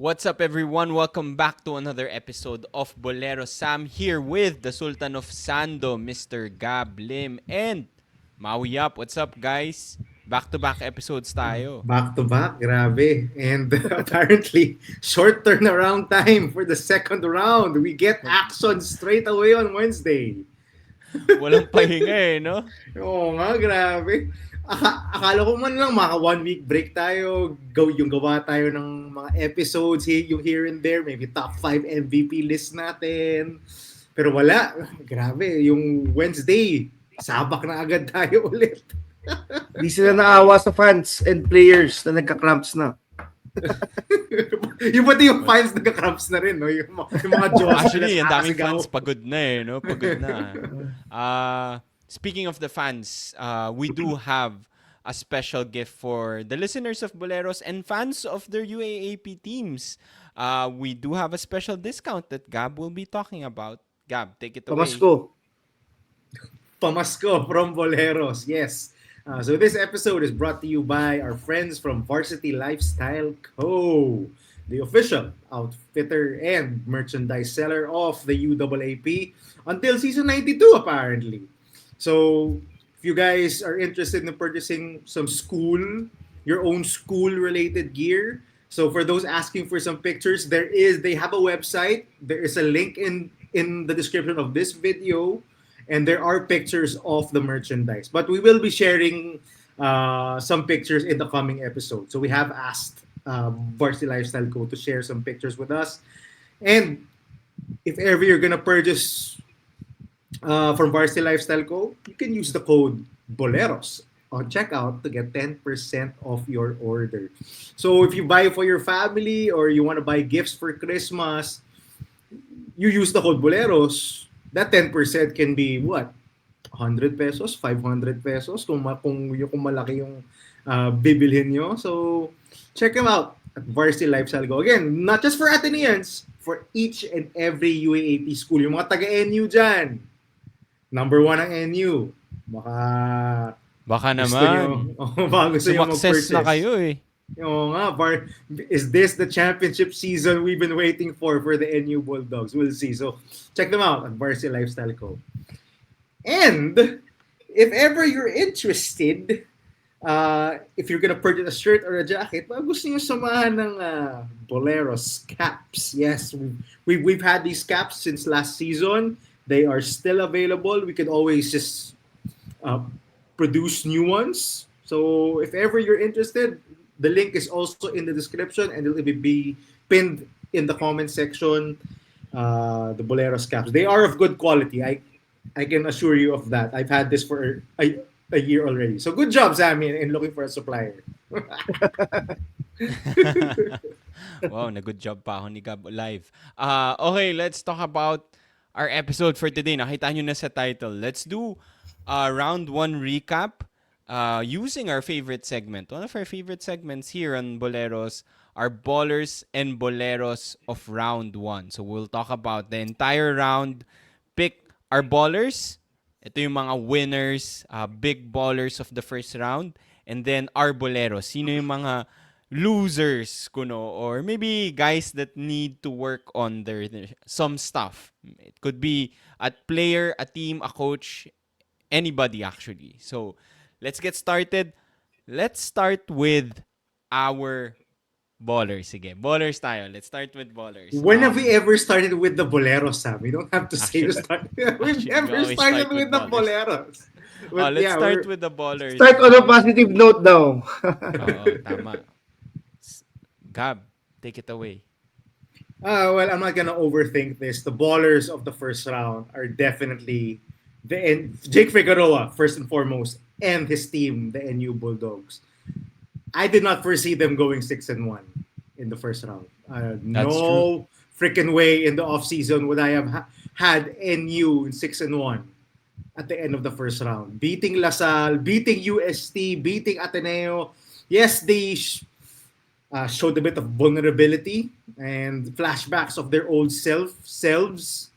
What's up, everyone? Welcome back to another episode of Bolero. Sam here with the Sultan of Sando, Mr. Gab Lim, and Maui Up. What's up, guys? Back-to-back episodes tayo. Back to back, grabe. And apparently, short turnaround time for the second round. We get action straight away on Wednesday. Walang pahinga no? Oo nga, grabe. Akala ko man lang maka 1 week break tayo, yung gawa tayo ng mga episodes, yung here and there, maybe top 5 MVP list natin. Pero wala, grabe, yung Wednesday, sabak na agad tayo ulit. Di sila naawa sa fans and players na nagka-cramps na. Yung pati yung fans nagka-cramps na rin, no? Yung mga Diyos. Actually, ang daming fans pagod na no? Pagod na. Speaking of the fans, we do have a special gift for the listeners of Boleros and fans of their UAAP teams. We do have a special discount that Gab will be talking about. Gab, take it away. Pamasko from Boleros, yes. So this episode is brought to you by our friends from Varsity Lifestyle Co., the official outfitter and merchandise seller of the UAAP until season 92 apparently. So if you guys are interested in purchasing your own school-related gear, so for those asking for some pictures, they have a website. There is a link in the description of this video. And there are pictures of the merchandise. But we will be sharing some pictures in the coming episode. So we have asked Varsity Lifestyle Co. to share some pictures with us. And if ever you're going to purchase from Varsity Lifestyle Co., you can use the code Boleros on checkout to get 10% off your order. So if you buy for your family or you want to buy gifts for Christmas, you use the code Boleros. That 10% can be what? 100 pesos, 500 pesos kung malaki yung bibilhin nyo. So, check them out at Varsity Lifestyle Go. Again, not just for Ateneans, for each and every UAAP school. Yung mga taga-NU dyan, number 1 ang NU. Baka naman. Sumakses na kayo Oo nga, is this the championship season we've been waiting for the NU Bulldogs? We'll see. So, check them out at Varsity Lifestyle Co. And if ever you're interested, if you're gonna purchase a shirt or a jacket, gusto nyo samahan ng Boleros caps. Yes, we've had these caps since last season. They are still available. We can always just produce new ones. So, if ever you're interested, the link is also in the description and it will be pinned in the comment section. The Boleros caps. They are of good quality. I can assure you of that. I've had this for a year already. So good job, Sammy, in looking for a supplier. Wow, good job pa ako ni Gab live. Okay, let's talk about our episode for today. Nakita nyo na sa title. Let's do a round 1 recap. Using our favorite segment. One of our favorite segments here on Boleros are Ballers and Boleros of round 1. So we'll talk about the entire round, pick our ballers, ito yung mga winners, big ballers of the first round, and then our Boleros. Sino yung mga losers, or maybe guys that need to work on their some stuff. It could be a player, a team, a coach, anybody actually. So let's get started. Let's start with our ballers. Sige, ballers tayo. Let's start with ballers. When have we ever started with the Boleros, Sam? We don't have to say we never started with the Boleros. Let's start with the ballers. Start on a positive note daw. Tama. Gab, take it away. Well, I'm not gonna overthink this. The ballers of the first round are definitely Jake Figueroa, first and foremost, and his team, the NU Bulldogs. I did not foresee them going 6-1 in the first round. No freaking way in the offseason would I have had NU in 6-1 at the end of the first round. Beating LaSalle, beating UST, beating Ateneo. Yes, they showed a bit of vulnerability and flashbacks of their old selves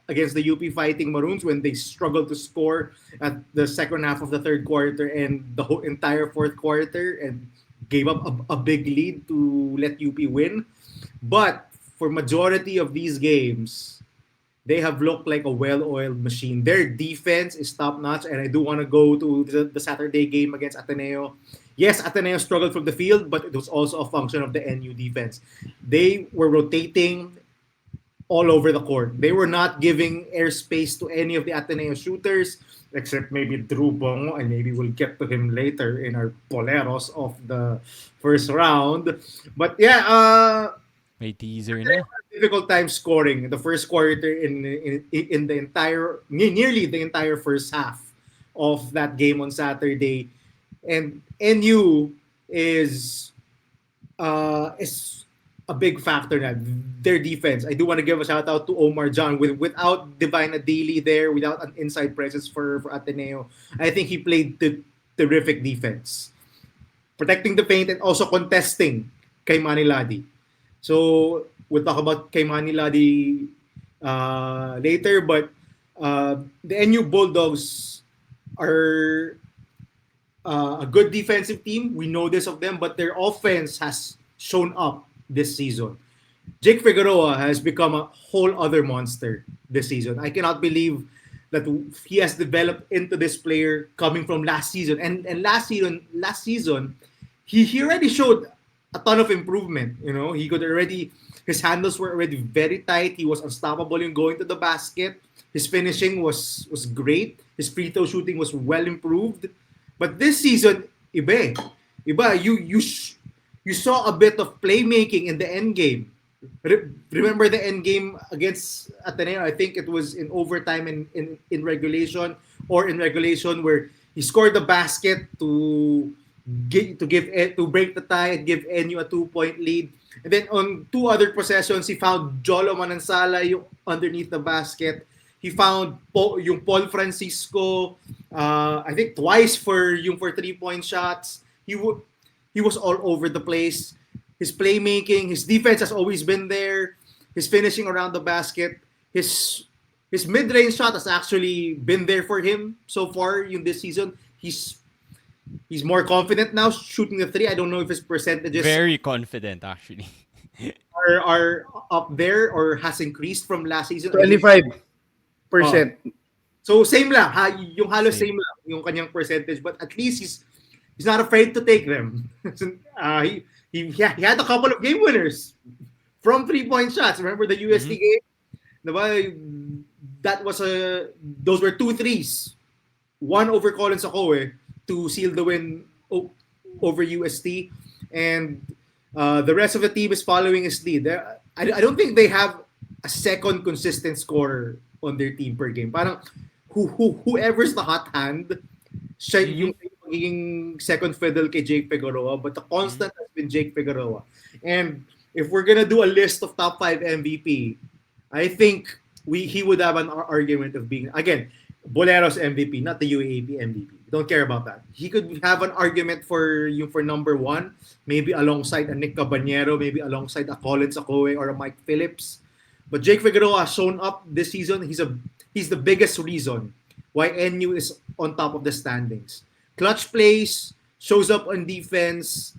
against the UP Fighting Maroons when they struggled to score at the second half of the third quarter and the whole entire fourth quarter and gave up a big lead to let UP win. But for majority of these games, they have looked like a well-oiled machine. Their defense is top-notch, and I do want to go to the Saturday game against Ateneo. Yes, Ateneo struggled from the field, but it was also a function of the NU defense. They were rotating all over the court. They were not giving airspace to any of the Ateneo shooters, except maybe Drew Bongo, and maybe we'll get to him later in our Boleros of the first round. But yeah, May teaser na. difficult time scoring in the first quarter in the entire nearly the entire first half of that game on Saturday, and NU is a big factor na their defense. I do want to give a shout out to Omar John. Without Divine Adili there, without an inside presence for Ateneo, I think he played the terrific defense, protecting the paint and also contesting kay Maniladi. So we'll talk about kay Maniladi later, but the NU Bulldogs are a good defensive team. We know this of them, but their offense has shown up this season. Jake Figueroa has become a whole other monster this season. I cannot believe that he has developed into this player coming from last season. And last season, he already showed a ton of improvement. You know, he could already his handles were already very tight. He was unstoppable in going to the basket. His finishing was great. His free throw shooting was well improved. But this season, iba, iba. You saw a bit of playmaking in the end game. Remember the end game against Ateneo? I think it was in overtime in regulation or in regulation where he scored the basket to break the tie and give NU a 2-point lead. And then on two other possessions, he found Jolo Manansala yung underneath the basket. He found yung Paul Francisco, I think twice for 3-point shots. He was all over the place. His playmaking, his defense has always been there. His finishing around the basket, his mid-range shot has actually been there for him so far in this season. He's more confident now shooting the three. I don't know if his percentages Very confident, actually. are up there or has increased from last season. 25%. So same lang, yung halos Same. same lang yung kanyang percentage, but at least he's not afraid to take them. He had a couple of game winners from 3-point shots. Remember the USD game? Diba? That was those were 2 threes. One over Collins Akoe to seal the win over UST, and the rest of the team is following his lead. I don't think they have a second consistent scorer on their team per game. Parang whoever's the hot hand, siya yung magiging second fiddle kay Jake Figueroa, but the constant has been Jake Figueroa. And if we're gonna do a list of top 5 MVP, I think he would have an argument of being, again, Boleros MVP, not the UAAP MVP. Don't care about that. He could have an argument for number 1, maybe alongside a Nick Caballero, maybe alongside a Collins Akoe or a Mike Phillips. But Jake Figueroa has shown up this season. He's the biggest reason why NU is on top of the standings. Clutch plays, shows up on defense,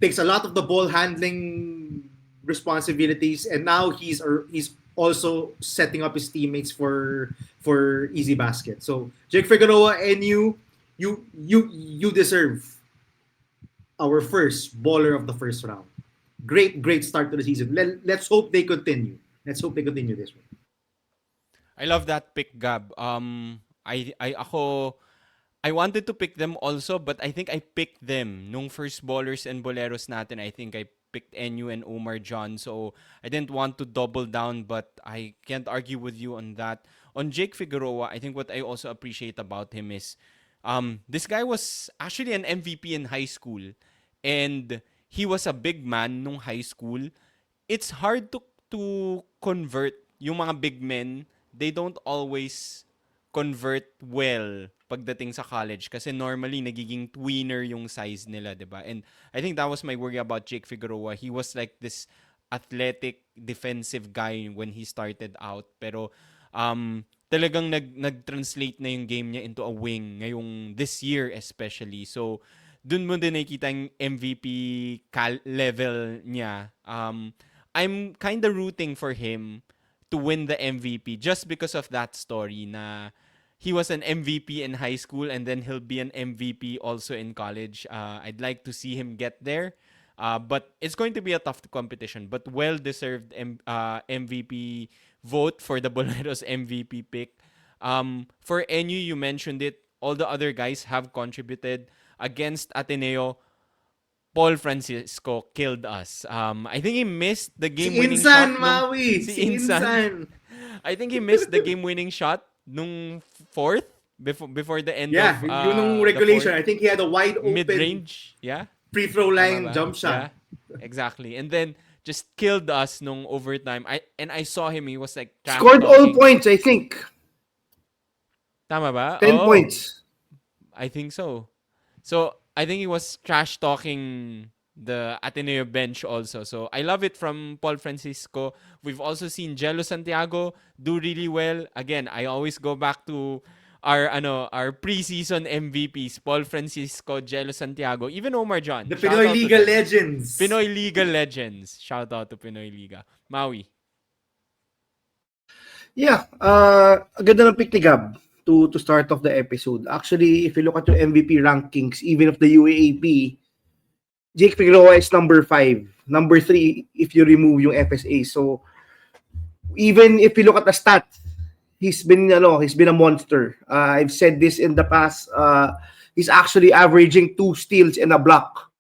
takes a lot of the ball handling responsibilities, and now he's also setting up his teammates for easy basket. So Jake Figueroa, NU, you deserve our first baller of the first round. Great start to the season. Let's hope they continue. Let's hope they continue this way. I love that pick, Gab. I wanted to pick them also, but I think I picked them nung first ballers and boleros natin. I think I picked NU and Omar John, so I didn't want to double down, but I can't argue with you on that. On Jake Figueroa, I think what I also appreciate about him is this guy was actually an MVP in high school, and he was a big man nung high school. It's hard to convert yung mga big men. They don't always convert well pagdating sa college kasi normally nagiging tweener yung size nila, 'di ba? And I think that was my worry about Jake Figueroa. He was like this athletic defensive guy when he started out, pero talagang nag-translate na yung game niya into a wing ngayong this year especially. So dun mo din nakikita yung MVP level niya. I'm kind of rooting for him to win the MVP just because of that story na he was an MVP in high school and then he'll be an MVP also in college. I'd like to see him get there. But it's going to be a tough competition. But well-deserved MVP vote for the Boleros MVP pick. For NU, you mentioned it. All the other guys have contributed against Ateneo. Paul Francisco killed us. I think he missed the Si game-winning shot Insan, nung Maui! si Si Insan. Insan! I think he missed the game-winning shot nung fourth before the end Yeah, of yun nung the regulation. fourth I think he had a wide open mid-range. Yeah, free throw tama line ba? jump Yeah, shot. exactly. And then just killed us nung overtime. I saw him. He was like trash Scored all talking. points, I think. Tama ba? 10 Oh, points. I think so. So I think he was trash talking the Ateneo bench also. So I love it from Paul Francisco. We've also seen Jello Santiago do really well. Again, I always go back to our preseason MVPs, Paul Francisco, Jello Santiago, even Omar John. The Shout Pinoy out to Liga them. legends. Pinoy Liga legends. Shout out to Pinoy Liga. Maui. Yeah, ang ganda ng pick ni Gab to start off the episode. Actually, if you look at your MVP rankings, even of the UAAP, Jake Figueroa is number 5. Number 3 if you remove yung FSA. So, even if you look at the stats, he's been a monster. I've said this in the past. He's actually averaging 2 steals and a block.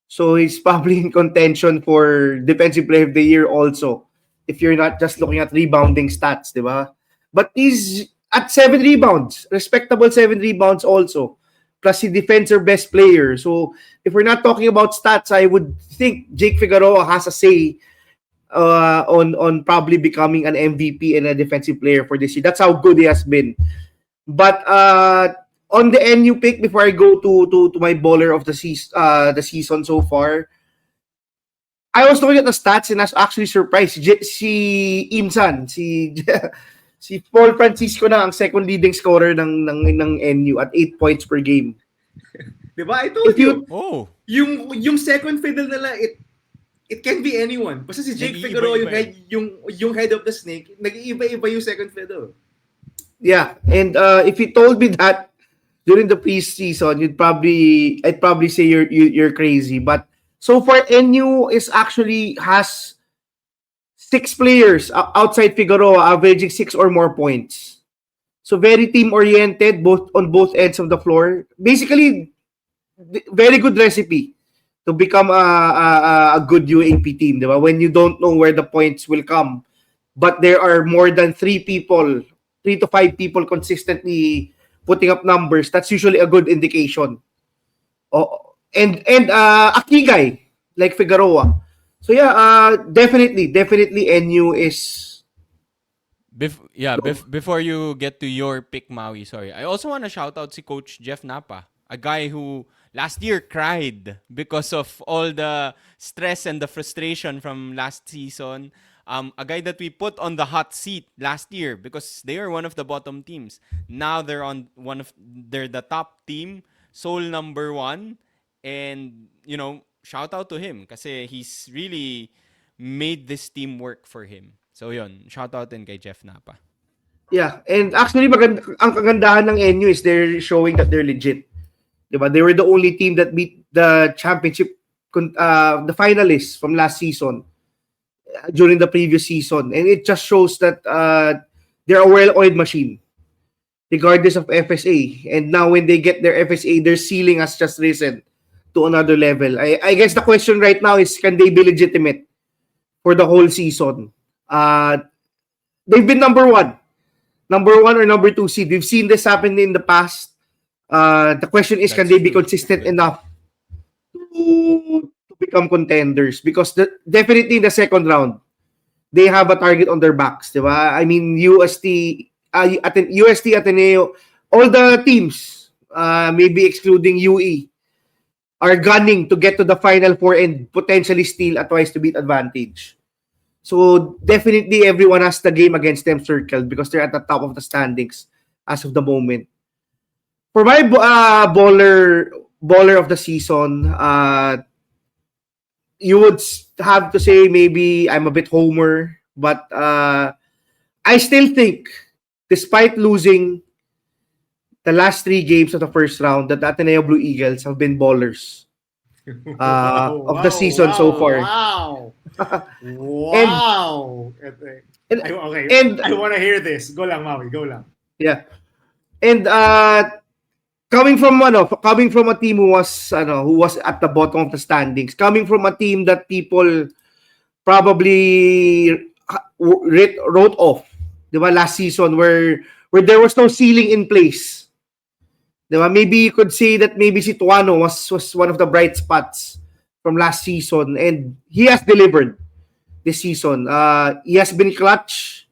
So, he's probably in contention for Defensive Player of the Year also. If you're not just looking at rebounding stats, di ba? But he's at 7 rebounds. Respectable 7 rebounds also. Plus, he defends our best player. So, if we're not talking about stats, I would think Jake Figueroa has a say on probably becoming an MVP and a defensive player for this year. That's how good he has been. But on the NU pick, before I go to my bowler of the season so far, I was looking at the stats and I was actually surprised. Si Insan, si Paul Francisco na ang second leading scorer ng NU at 8 points per game. Diba? I told you. Oh. Yung second fiddle nila, it can be anyone. Basta si Jake Figueroa yung head of the snake, nag-iiba-iba yung second fiddle. Yeah, and if you told me that during the preseason, I'd probably say you're crazy. But so far, NU has 6 players outside Figueroa averaging 6 or more points. So very team-oriented on both ends of the floor. Basically, very good recipe to become a good UAP team, diba? When you don't know where the points will come, but there are more than 3 to 5 people consistently putting up numbers, that's usually a good indication. And a key guy like Figueroa. So yeah, definitely NU is before you get to your pick, Maui, sorry. I also want to shout out si Coach Jeff Napa, a guy who last year cried because of all the stress and the frustration from last season. A guy that we put on the hot seat last year because they are one of the bottom teams. Now they're the top team, sole number 1, and shout out to him kasi he's really made this team work for him. So yun, shout out din kay Jeff Napa. Yeah, and actually ang kagandahan ng NU is they're showing that they're legit. Diba? They were the only team that beat the championship the finalists from last season during the previous season, and it just shows that they're a well-oiled machine regardless of FSA. And now when they get their FSA, their ceiling has just risen to another level. I guess the question right now is, can they be legitimate for the whole season? They've been number one or number 2 seed. We've seen this happen in the past. The question is, can they be consistent enough to become contenders? Because definitely in the second round, they have a target on their backs, diba? I mean, UST, Ateneo, all the teams, maybe excluding UE, are gunning to get to the Final Four and potentially steal a twice-to-beat advantage. So definitely everyone has the game against them circled because they're at the top of the standings as of the moment. For my baller of the season, you would have to say maybe I'm a bit homer, but I still think, despite losing the last 3 games of the first round, that the Ateneo Blue Eagles have been ballers Wow, of the wow, season so wow, far. wow. and Wow. and Okay, and I want to hear this. Go lang, Maui. Go lang. yeah, and coming from a team who was at the bottom of the standings, coming from a team that people probably wrote off, 'di ba, last season, where there was no ceiling in place. 'Di ba? Maybe you could say that maybe si Tuano was one of the bright spots from last season, and he has delivered this season. He has been clutch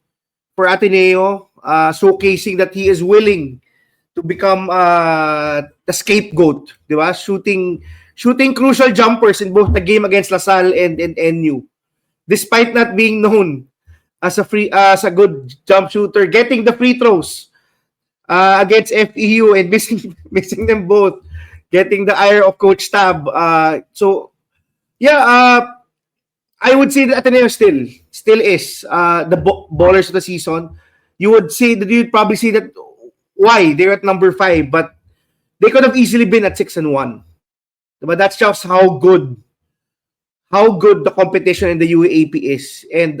for Ateneo, showcasing that he is willing to become the scapegoat, 'di ba? Shooting crucial jumpers in both the game against LaSalle and NU. Despite not being known as a good jump shooter, getting the free throws against FEU and missing them both, getting the ire of Coach Tab. So yeah, I would say that Ateneo still is the ballers of the season. You'd probably say that why they're at number 5, but they could have easily been at 6-1. But that's just how good the competition in the UAAP is. And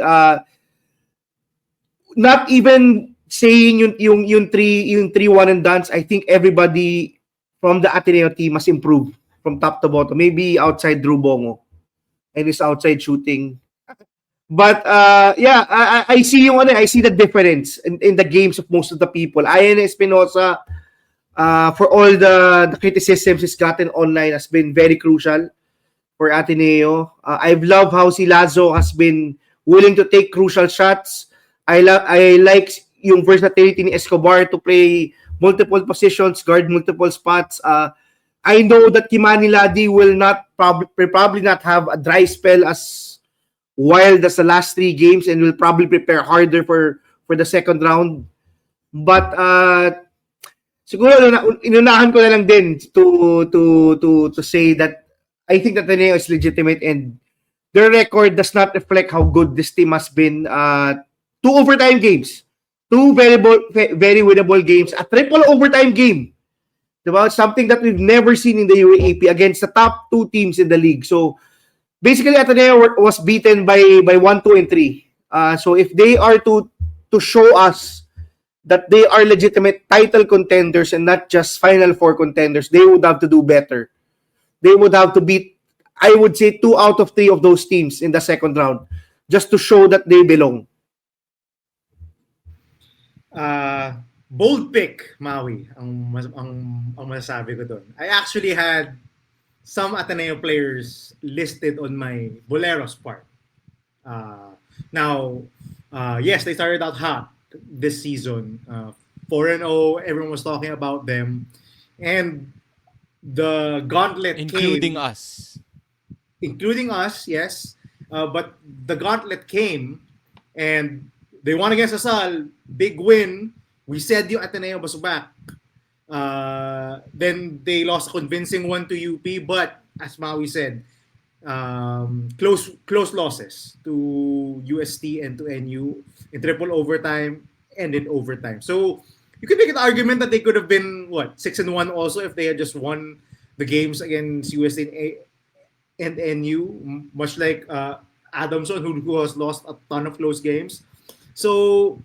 not even saying yung three one and dance, I think everybody from the Ateneo team has improved from top to bottom. Maybe outside Drew Bongo and his outside shooting. But yeah, I see I see the difference in the games of most of the people. Ian Espinosa, for all the criticisms he's gotten online, has been very crucial for Ateneo. I've loved how si Lazo has been willing to take crucial shots. I like yung versatility ni Escobar to play multiple positions, guard multiple spots. I know that Kimani Ladi will probably not have a dry spell as wild as the last 3 games, and will probably prepare harder for the second round. But siguro inunahan ko na lang din to say that I think that Ateneo is legitimate, and their record does not reflect how good this team has been. 2 overtime games, 2 very winnable games, a triple overtime game. Diba? Something that we've never seen in the UAAP against the top 2 teams in the league. So basically, Ateneo was beaten by 1, 2, and 3. So if they are to show us that they are legitimate title contenders and not just Final Four contenders, they would have to do better. They would have to beat, I would say, 2 out of 3 of those teams in the second round just to show that they belong. Bold pick, Maui, ang masasabi ko doon. I actually had some Ateneo players listed on my Boleros part. Now, yes, they started out hot this season. 4-0, everyone was talking about them. And the gauntlet Including came. us. Including us, yes. But the gauntlet came, and they won against Asal. Big win. We said yung Ateneo was back. Then they lost a convincing one to UP, but as Maui said, close losses to UST and to NU in triple overtime and in overtime. So you could make an argument that they could have been 6-1 also if they had just won the games against UST and NU, much like Adamson, who has lost a ton of close games. So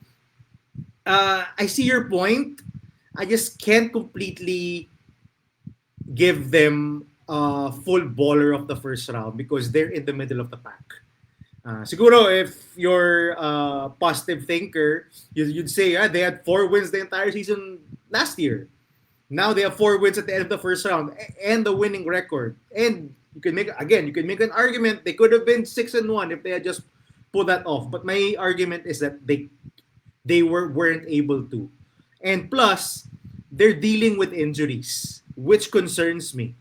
I see your point. I just can't completely give them a full baller of the first round because they're in the middle of the pack. Siguro, if you're a positive thinker, you'd say they had 4 wins the entire season last year. Now they have 4 wins at the end of the first round and the winning record. And you can make an argument they could have been 6-1 if they had just pulled that off. But my argument is that they weren't able to. And plus, they're dealing with injuries, which concerns me.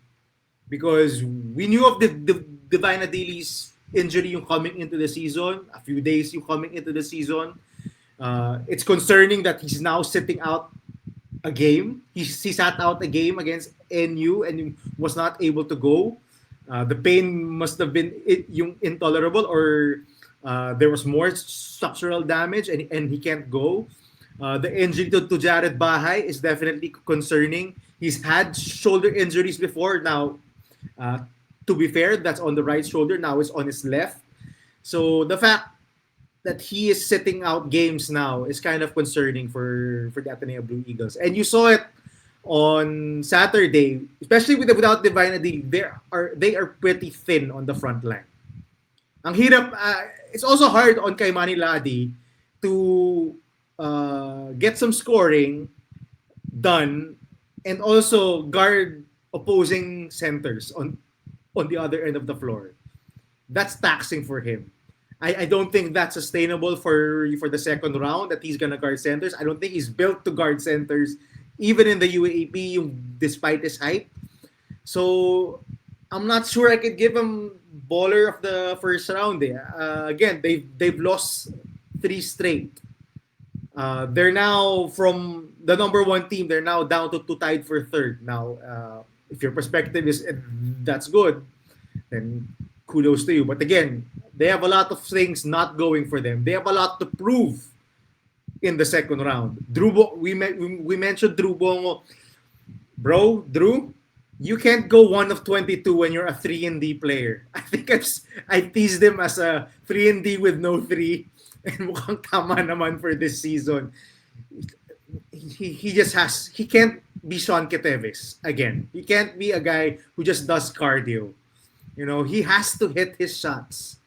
Because we knew of the Divine Adili's injury yung coming into the season, a few days yung coming into the season. It's concerning that he's now sitting out a game. He sat out a game against NU and was not able to go. The pain must have been yung intolerable, or there was more structural damage, and he can't go. The injury to Jared Bahay is definitely concerning. He's had shoulder injuries before. Now, uh, to be fair, that's on the right shoulder. Now it's on his left. So the fact that he is sitting out games now is kind of concerning for the Ateneo Blue Eagles. And you saw it on Saturday, especially without Divine Adi. They are pretty thin on the front line. Ang hirap, it's also hard on kay Manny Ladi to get some scoring done and also guard opposing centers on the other end of the floor. That's taxing for him. I don't think that's sustainable for the second round that he's gonna guard centers. I don't think he's built to guard centers even in the UAAP despite his height. So I'm not sure I could give him baller of the first round. Again, they've lost 3 straight. They're now from the number one team. They're now down to tied for third. Now, if your perspective is that's good, then kudos to you. But again, they have a lot of things not going for them. They have a lot to prove in the second round. We mentioned Drew Bongo. Bro, Drew, you can't go 1 of 22 when you're a 3 and D player. I think I teased him as a 3 and D with no 3. And mukhang tama naman for this season. He can't be Sean Keteves again. He can't be a guy who just does cardio. He has to hit his shots.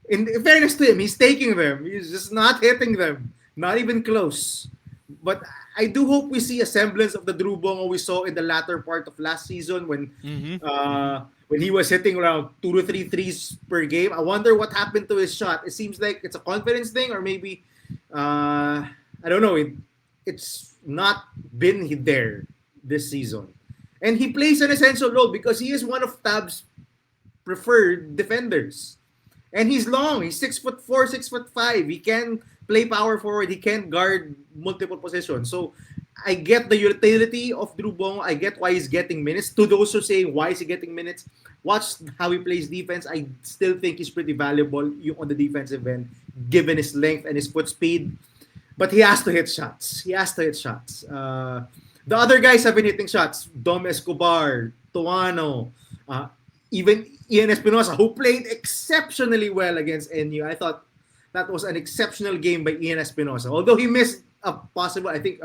In fairness to him, he's taking them. He's just not hitting them. Not even close. But I do hope we see a semblance of the Drew Bongo we saw in the latter part of last season when he was hitting around 2 to 3 threes per game. I wonder what happened to his shot. It seems like it's a confidence thing, or maybe I don't know. It's not been there this season, and he plays an essential role because he is one of Tab's preferred defenders. And he's long. He's 6'4", 6'5". He can play power forward. He can guard multiple positions. So I get the utility of Drew Bongo. I get why he's getting minutes. To those who say, why is he getting minutes? Watch how he plays defense. I still think he's pretty valuable on the defensive end, given his length and his foot speed. But he has to hit shots. The other guys have been hitting shots. Dom Escobar, Tuano, even Ian Espinosa, who played exceptionally well against NU. I thought that was an exceptional game by Ian Espinosa. Although he missed a possible, I think,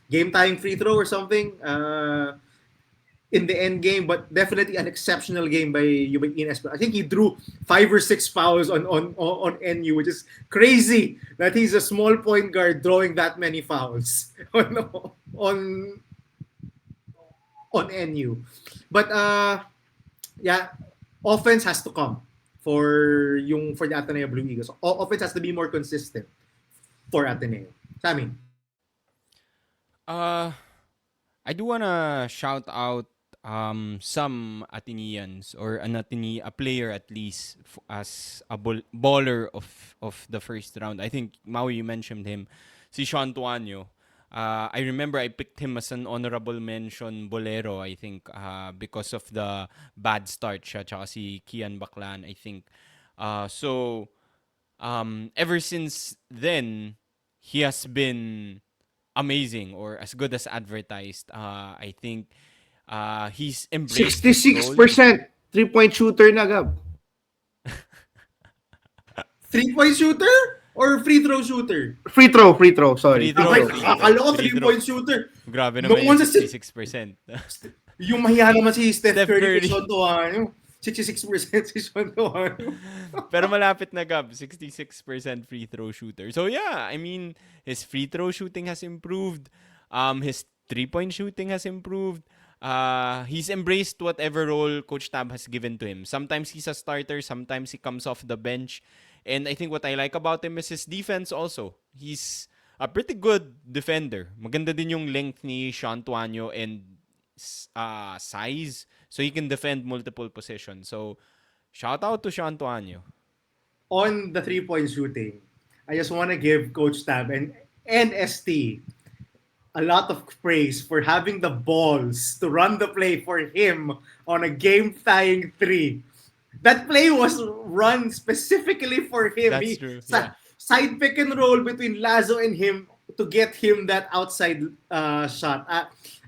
game-tying free throw or something in the end game, but definitely an exceptional game by Ian Espinosa. I think he drew 5 or 6 fouls on NU, which is crazy that he's a small point guard drawing that many fouls on NU. But yeah, offense has to come for the Ateneo Blue Eagles. Offense has to be more consistent for Ateneo. Sammy. I do wanna shout out some Ateneans or a player at least as a baller of the first round. I think Maui, you mentioned him, si Sean Tuanyo. I remember I picked him as an honorable mention Bolero, I think, because of the bad start siya, tsaka si Kian Baclan, I think. So, ever since then, he has been amazing or as good as advertised. I think he's embraced his role. 66% 3-point shooter na, Gab. 3-point shooter or free throw shooter? Free throw, sorry. Free throw. Akala ko 3-point shooter. Grabe No naman one yung sa 66%. Yung mahiya naman si Steph Curry Curry. kay Sean Tuano. 66% si Sean Tuano. Pero malapit na, Gab. 66% free throw shooter. So yeah, I mean, his free throw shooting has improved. His 3-point shooting has improved. He's embraced whatever role Coach Tab has given to him. Sometimes he's a starter, sometimes he comes off the bench. And I think what I like about him is his defense also. He's a pretty good defender. Maganda din yung length ni Sean Tuanyo and size. So he can defend multiple positions. So shout out to Sean Tuanyo. On the 3-point shooting, I just want to give Coach Tab and ST a lot of praise for having the balls to run the play for him on a game-tying three. That play was run specifically for him. That's true. Yeah. Side pick and roll between Lazo and him to get him that outside shot.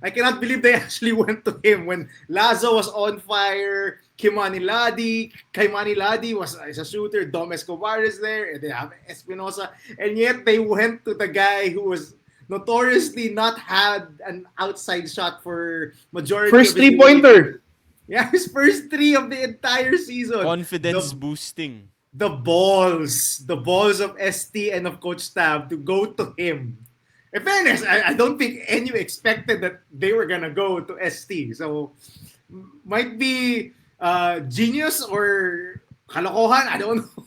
I cannot believe they actually went to him when Lazo was on fire. Kaimani Ladi was a shooter. Dom Escobar is there. And they have Espinosa. And yet they went to the guy who was notoriously not had an outside shot for majority First of his three-pointer. Yeah, his first three of the entire season. Confidence boosting. The balls of ST and of Coach Tab to go to him. In fairness, I don't think any expected that they were gonna go to ST. So might be genius or kalokohan. I don't know.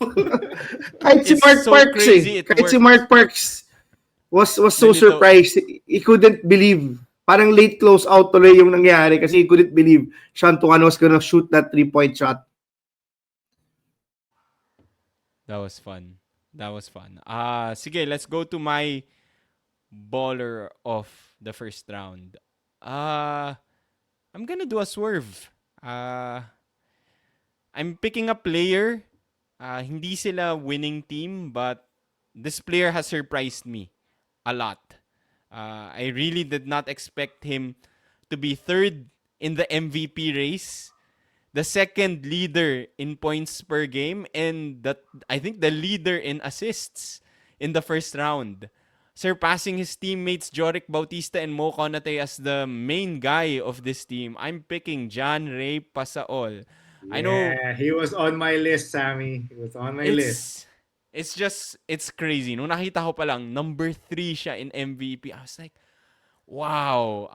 Kahit si It's Mark so Parks crazy, it Kahit si worked. Mark Parks was so Nalito. surprised. He couldn't believe. Parang late close out tuloy yung nangyari kasi he couldn't believe Sean Tucano was gonna shoot that 3-point shot. That was fun. That was fun. Sige, let's go to my baller of the first round. I'm gonna do a swerve. I'm picking a player. Hindi sila winning team, but this player has surprised me a lot. I really did not expect him to be third in the MVP race, the second leader in points per game, and I think the leader in assists in the first round, surpassing his teammates Joric Bautista and Mo Konate as the main guy of this team. I'm picking John Ray Pasaol. I know Yeah, he was on my list, Sammy. He was on my list. it's crazy. Nung nakita ko pa lang, number 3 siya in MVP. I was like, wow.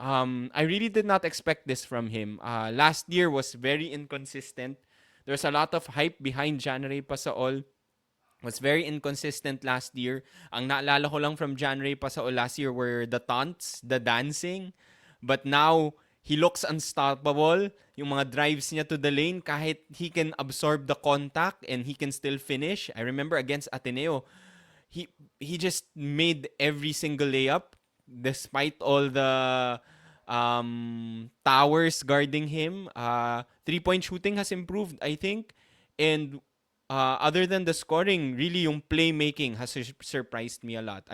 I really did not expect this from him. Last year was very inconsistent. There's a lot of hype behind John Ray Pasaol. Was very inconsistent last year. Ang naalala ko lang from John Ray Pasaol last year were the taunts, the dancing. But now, he looks unstoppable. Yung mga drives niya to the lane, kahit he can absorb the contact and he can still finish. I remember against Ateneo, he just made every single layup despite all the towers guarding him. 3-point shooting has improved, I think. And other than the scoring, really yung playmaking has surprised me a lot.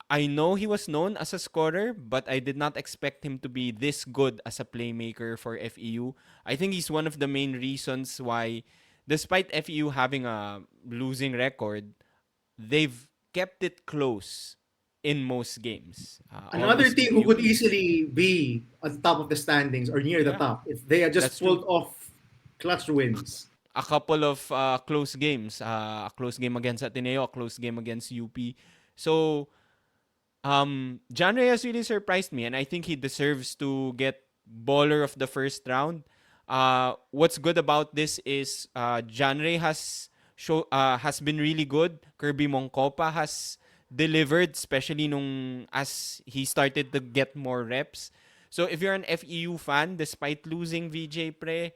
I know he was known as a scorer, but I did not expect him to be this good as a playmaker for FEU. I think he's one of the main reasons why, despite FEU having a losing record, they've kept it close in most games. Another Always team beat who could UP. easily be at the top of the standings or near the Yeah, top if they had just that's true. pulled off clutch wins. A couple of close games. A close game against Ateneo, a close game against UP. So, John Reyes really surprised me, and I think he deserves to get baller of the first round. What's good about this is John Rey has been really good. Kirby Moncopa has delivered, especially nung as he started to get more reps. So if you're an FEU fan, despite losing VJ Pre,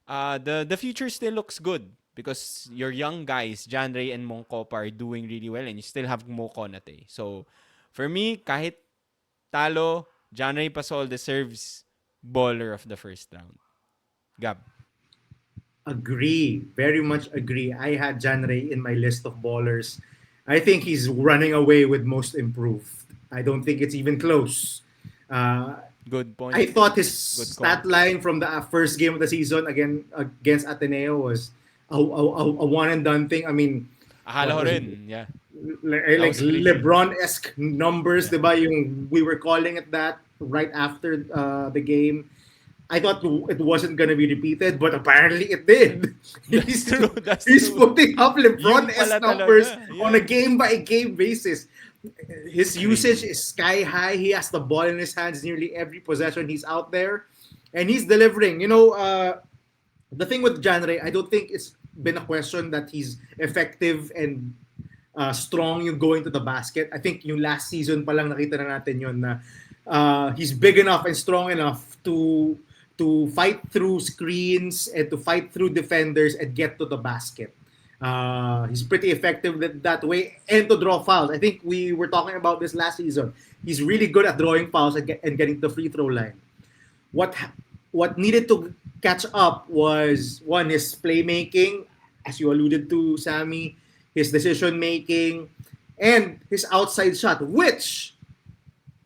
the future still looks good because your young guys, John Ray and Moncopa, are doing really well, and you still have Mo Konate. So for me, kahit talo, John Ray Pasol deserves baller of the first round. Gab. Agree. Very much agree. I had Jan Ray in my list of ballers. I think he's running away with most improved. I don't think it's even close. Uh, Good point. I thought his Good call. stat line from the first game of the season against Ateneo was a one and done thing. I mean, Akala what ko was it? rin. Yeah. That Like was crazy. LeBron-esque numbers, Yeah. diba? Yung we were calling it that right after the game. I thought it wasn't gonna be repeated, but apparently it did. That's true. That's He's true. putting up Yun LeBron-esque pala numbers talaga. on a Yeah. game-by-game basis. His It's usage crazy. is sky high. He has the ball in his hands nearly every possession he's out there, and he's delivering. The thing with Janre, I don't think it's been a question that he's effective and strong yung going to the basket. I think yung last season pa lang nakita na natin yun na he's big enough and strong enough to fight through screens and to fight through defenders and get to the basket. He's pretty effective that way and to draw fouls. I think we were talking about this last season. He's really good at drawing fouls and getting to the free throw line. What what needed to catch up was one, his playmaking, as you alluded to, Sammy, his decision making, and his outside shot, which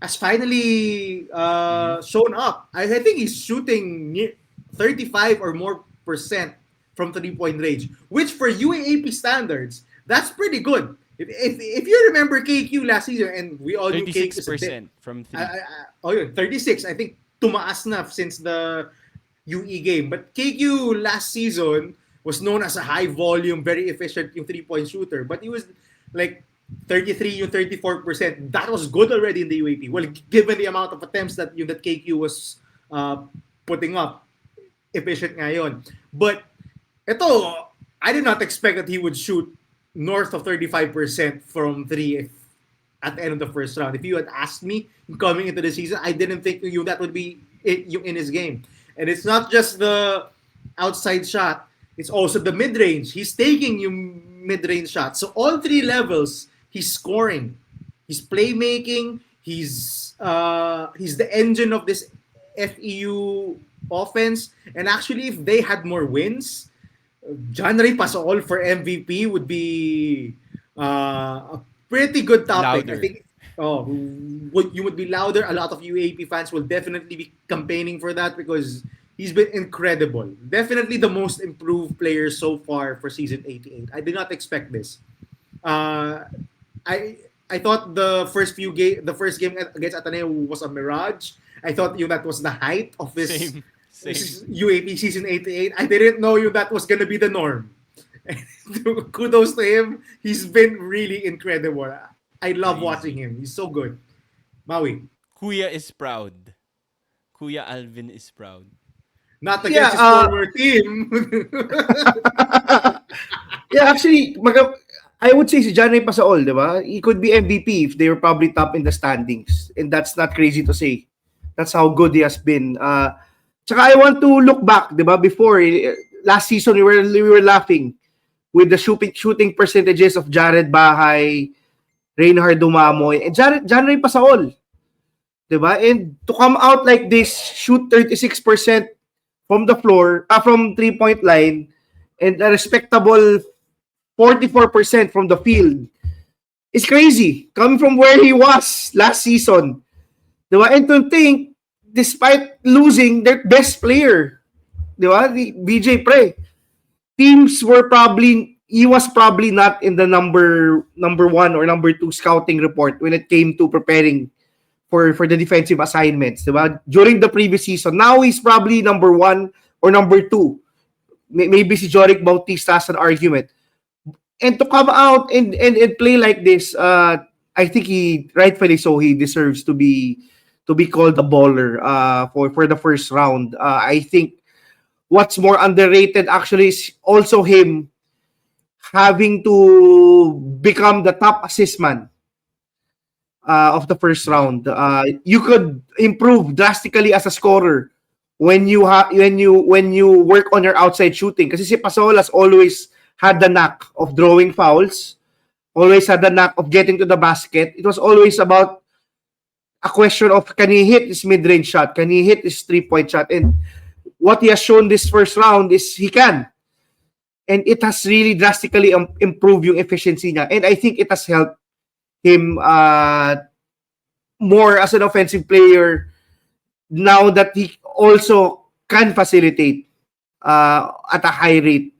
has finally Mm-hmm. shown up. I think he's shooting near 35 or more percent from 3-point range, which for UAAP standards, that's pretty good. If you remember KQ last season, and we all knew KQ is a bit, 36% from 3. oh yun, 36. I think tumaas na since the UE game. But KQ last season was known as a high volume, very efficient yung 3-point shooter. But he was like 33 yung 34%. That was good already in the UAP. Well, given the amount of attempts that KQ was putting up, efficient nga yun. But ito, I did not expect that he would shoot north of 35% from 3 at the end of the first round. If you had asked me coming into the season, I didn't think that would be it in his game. And it's not just the outside shot, it's also the mid-range. He's taking yung mid-range shots. So all three levels, he's scoring. He's playmaking. He's the engine of this FEU offense. And actually, if they had more wins, John Ray Pasol for MVP would be a pretty good topic. Louder. I think you would be louder. A lot of UAP fans will definitely be campaigning for that because he's been incredible. Definitely the most improved player so far for season 88. I did not expect this. Uh, I thought the first game against Ateneo was a mirage. I thought that was the height of this Same. this Same. is UAP season 88. I didn't know that was gonna be the norm. Kudos to him. He's been really incredible. I love watching Crazy. him. He's so good. Maui. Kuya is proud. Kuya Alvin is proud. Not Yeah, against his former team. yeah, actually, I would say si John Ray Pasaol, di ba? He could be MVP if they were probably top in the standings. And that's not crazy to say. That's how good he has been. Tsaka I want to look back, di ba? Before, last season, we were laughing with the shooting percentages of Jared Bahay, Reinhard Dumamoy, and John Ray Pasaol. Di ba? And to come out like this, shoot 36% from the floor, from 3-point line, and a respectable 44% from the field is crazy. Coming from where he was last season. Diba? And to think, despite losing their best player, diba? The BJ Pre, he was probably not in the number one or number two scouting report when it came to preparing for the defensive assignments, diba? During the previous season. Now he's probably number one or number two. Maybe si Joric Bautista has an argument. And to come out and play like this, I think he rightfully so he deserves to be called a baller for the first round. I think what's more underrated actually is also him having to become the top assist man of the first Yeah. round. You could improve drastically as a scorer when you work on your outside shooting. Kasi si Pasol has always had the knack of drawing fouls, always had the knack of getting to the basket. It was always about a question of can he hit his mid-range shot, can he hit his 3-point shot, and what he has shown this first round is he can. And it has really drastically improved yung efficiency niya. And I think it has helped him more as an offensive player now that he also can facilitate at a high rate.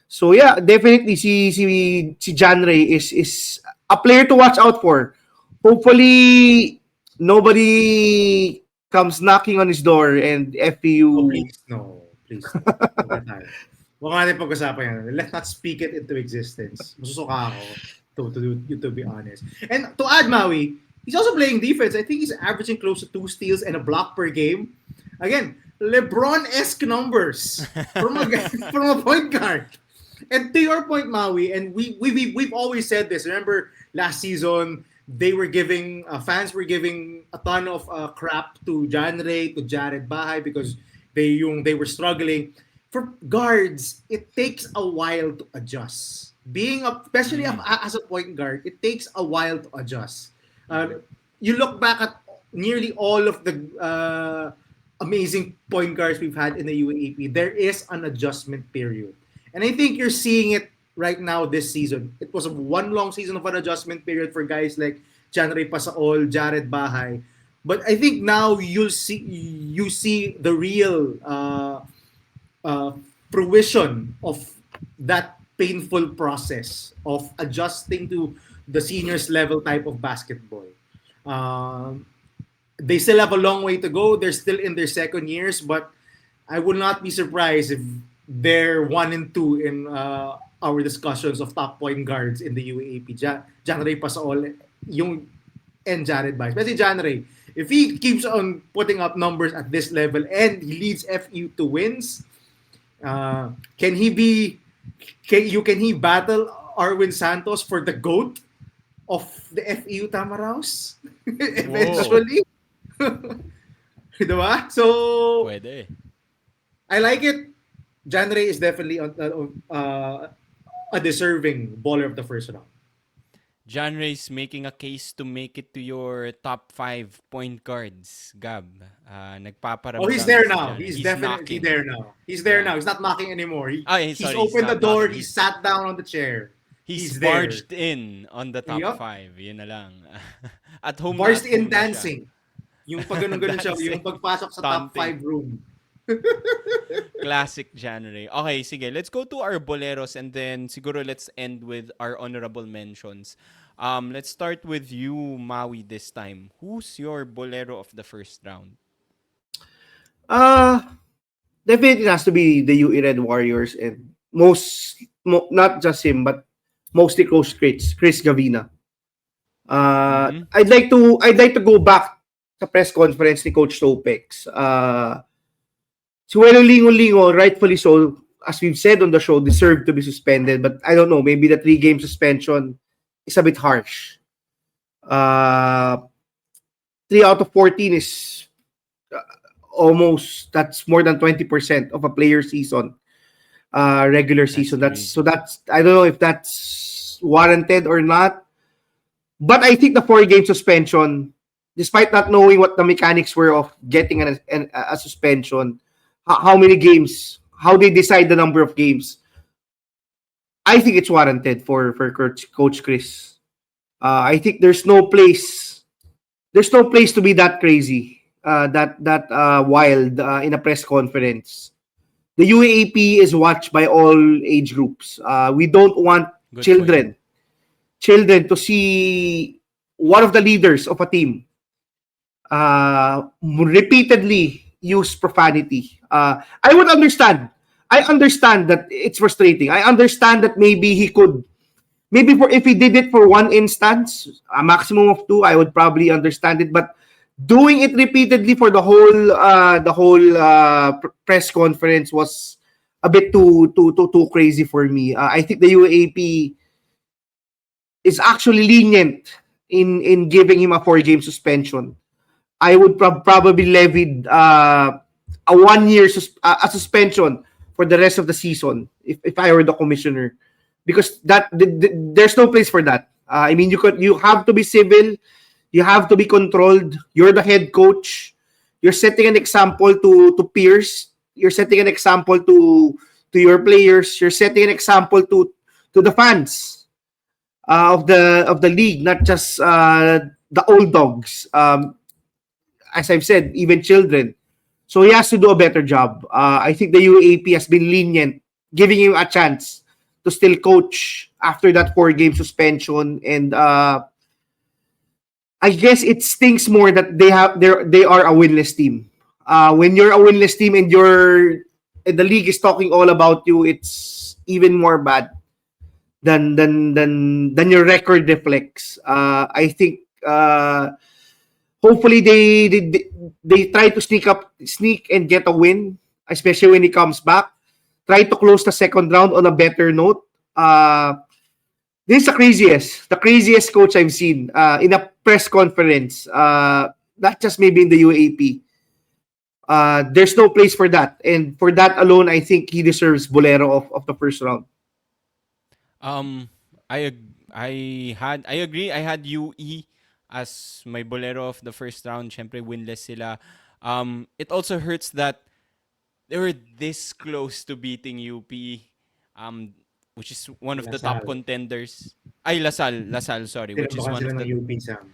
So yeah, definitely si John Ray is a player to watch out for. Hopefully nobody comes knocking on his door and Oh, FPU. please, no. Please, no. Huwag na tayo. Huwag natin pag-usapan yan. Let's not speak it into existence. Masusuka ako, to be honest. And to add, Maui, he's also playing defense. I think he's averaging close to 2 steals and a block per game. Again, LeBron-esque numbers from a point guard. And to your point, Maui, and we've always said this. Remember last season, fans were giving a ton of crap to John Ray, to Jared Bahay because they were struggling. For guards, it takes a while to adjust. being up, especially Mm. as a point guard, it takes a while to adjust. Mhm. You look back at nearly all of the amazing point guards we've had in the UAAP. There is an adjustment period, and I think you're seeing it right now this season. It was one long season of an adjustment period for guys like Janray Pasaol, Jared Bahay, but I think now you see the real uh, fruition of that painful process of adjusting to the seniors level type of basketball. Um, they still have a long way to go. They're still in their second years, but I would not be surprised if they're 1 and 2 in our discussions of top point guards in the UAAP. John Ray Pasaol, yung and Jared Bice. Especially John Ray. If he keeps on putting up numbers at this level and he leads FU to wins, can he be? Can he battle Arwin Santos for the GOAT of the FEU Tamaraos Whoa. eventually? Diba? So Pwede. I like it. John Ray is definitely a deserving baller of the first round. John Ray's making a case to make it to your top 5 point guards, Gab. Oh, he's Nagpaparamdam there si now. John Ray. He's He's definitely knocking. there now. He's there Yeah. now. He's not knocking anymore. He's Sorry, he's opened the not door. knocking. He sat down on the chair. He's He's there. barged in on the top Yup. 5. Yun na lang. At home na at Varsity in home na siya. dancing. Yung pag ganun-ganun siya, Dancing. yung pagpasok sa top Taunting. 5 room. Classic genre. Okay, sige. Let's go to our boleros and then siguro let's end with our honorable mentions. Let's start with you, Maui, this time. Who's your bolero of the first round? Uh, Definitely it has to be the UE Red Warriors and not just him, but mostly Chris Gavina. Mm-hmm. I'd like to go back sa press conference ni Coach Topex. Si Welo Lingo, rightfully so, as we've said on the show, deserved to be suspended. But I don't know, maybe the 3-game suspension is a bit harsh. 3 out of 14 is that's more than 20% of a player's season, regular season. That's That's I don't know if that's warranted or not. But I think the 4-game suspension, despite not knowing what the mechanics were of getting a suspension, how many games, how they decide the number of games, I think it's warranted for Coach Chris. I think there's no place to be that crazy, that wild in a press conference. The UAAP is watched by all age groups. We don't want good children to see one of the leaders of a team repeatedly use profanity. I would understand. I understand that it's frustrating. I understand that maybe if he did it for one instance, a maximum of 2, I would probably understand it. But doing it repeatedly for the whole press conference was a bit too crazy for me. I think the UAAP is actually lenient in giving him a 4-game suspension. I would probably levied a 1-year suspension for the rest of the season if I were the commissioner, because there's no place for that. I mean, you have to be civil, you have to be controlled. You're the head coach. You're setting an example to peers. You're setting an example to your players. You're setting an example to the fans of the league, not just the old dogs. As I've said, even children. So he has to do a better job. I think the UAP has been lenient, giving him a chance to still coach after that 4-game suspension. And I guess it stings more that they are a winless team. When you're a winless team and the league is talking all about you, it's even more bad than your record reflects. I think hopefully they try to sneak and get a win, especially when he comes back. Try to close the second round on a better note. This is the craziest coach I've seen in a press conference. Not just maybe in the UAP. There's no place for that, and for that alone, I think he deserves Bolero of the first round. Um, I agree. I had UE as my Bolero of the first round. Syempre winless sila. It also hurts that they were this close to beating UP, um, which is one of the top Lasal. contenders. Ay, Lasal, sorry, Tinambakan sila ng UP, Sam.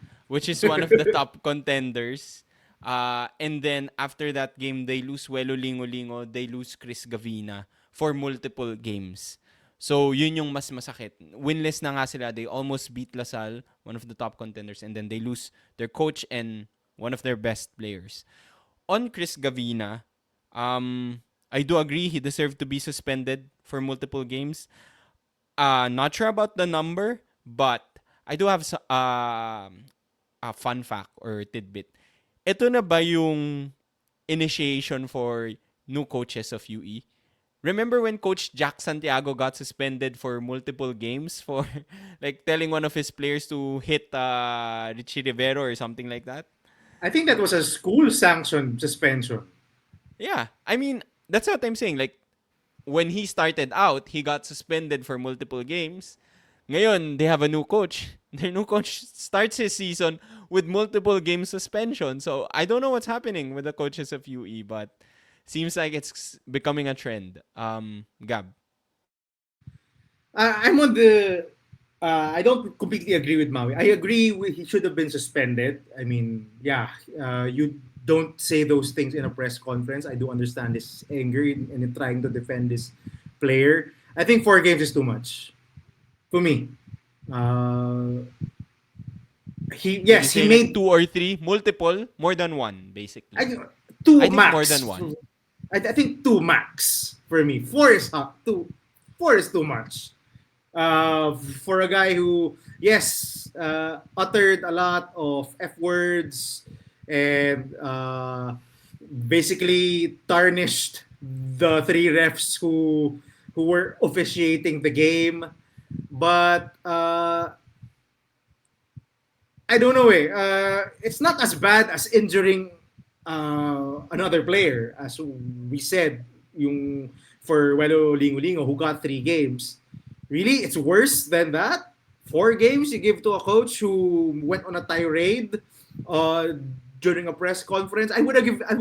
one of the top contenders. And then after that game, they lose Welo Lingo Lingo, they lose Chris Gavina for multiple games. So, yun yung mas masakit. Winless na nga sila. They almost beat Lasal, one of the top contenders, and then they lose their coach and one of their best players. On Chris Gavina, I do agree he deserved to be suspended for multiple games. Not sure about the number, but I do have a fun fact or tidbit. Ito na ba yung initiation for new coaches of UE? Remember when Coach Jack Santiago got suspended for multiple games for like telling one of his players to hit Richie Rivero or something like that? I think that was a school sanctioned suspension. Yeah, I mean, that's what I'm saying. Like, when he started out, he got suspended for multiple games. Ngayon, they have a new coach. Their new coach starts his season with multiple game suspension. So, I don't know what's happening with the coaches of UE, but seems like it's becoming a trend. Gab. I'm on the. I don't completely agree with Maui. I agree he should have been suspended. I mean, yeah, you don't say those things in a press conference. I do understand his anger in trying to defend this player. I think 4 games is too much for me. Uh, Would you he say like made two or three? Multiple? More than one, basically. I, two I think more max. than one. I think two max for me. Four is too. Four is too much. For a guy who, yes, uttered a lot of F words and basically tarnished the three refs who were officiating the game. But I don't know. It's not as bad as injuring another player, as we said, yung for Welo Lingo who got 3 games. Really, it's worse than that. 4 games you give to a coach who went on a tirade uh, during a press conference. I would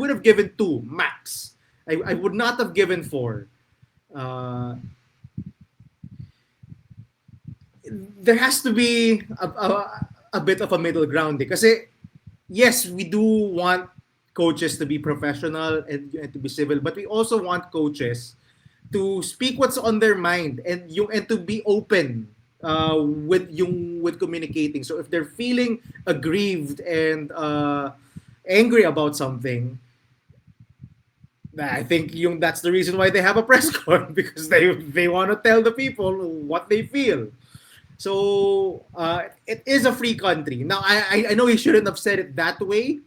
have given 2 max. I would not have given 4. Uh, there has to be a bit of a middle ground because yes, we do want coaches to be professional and to be civil, but we also want coaches to speak what's on their mind and to be open with communicating. So if they're feeling aggrieved and angry about something, I think that's the reason why they have a press con because they want to tell the people what they feel. So it is a free country. Now I know he shouldn't have said it that way,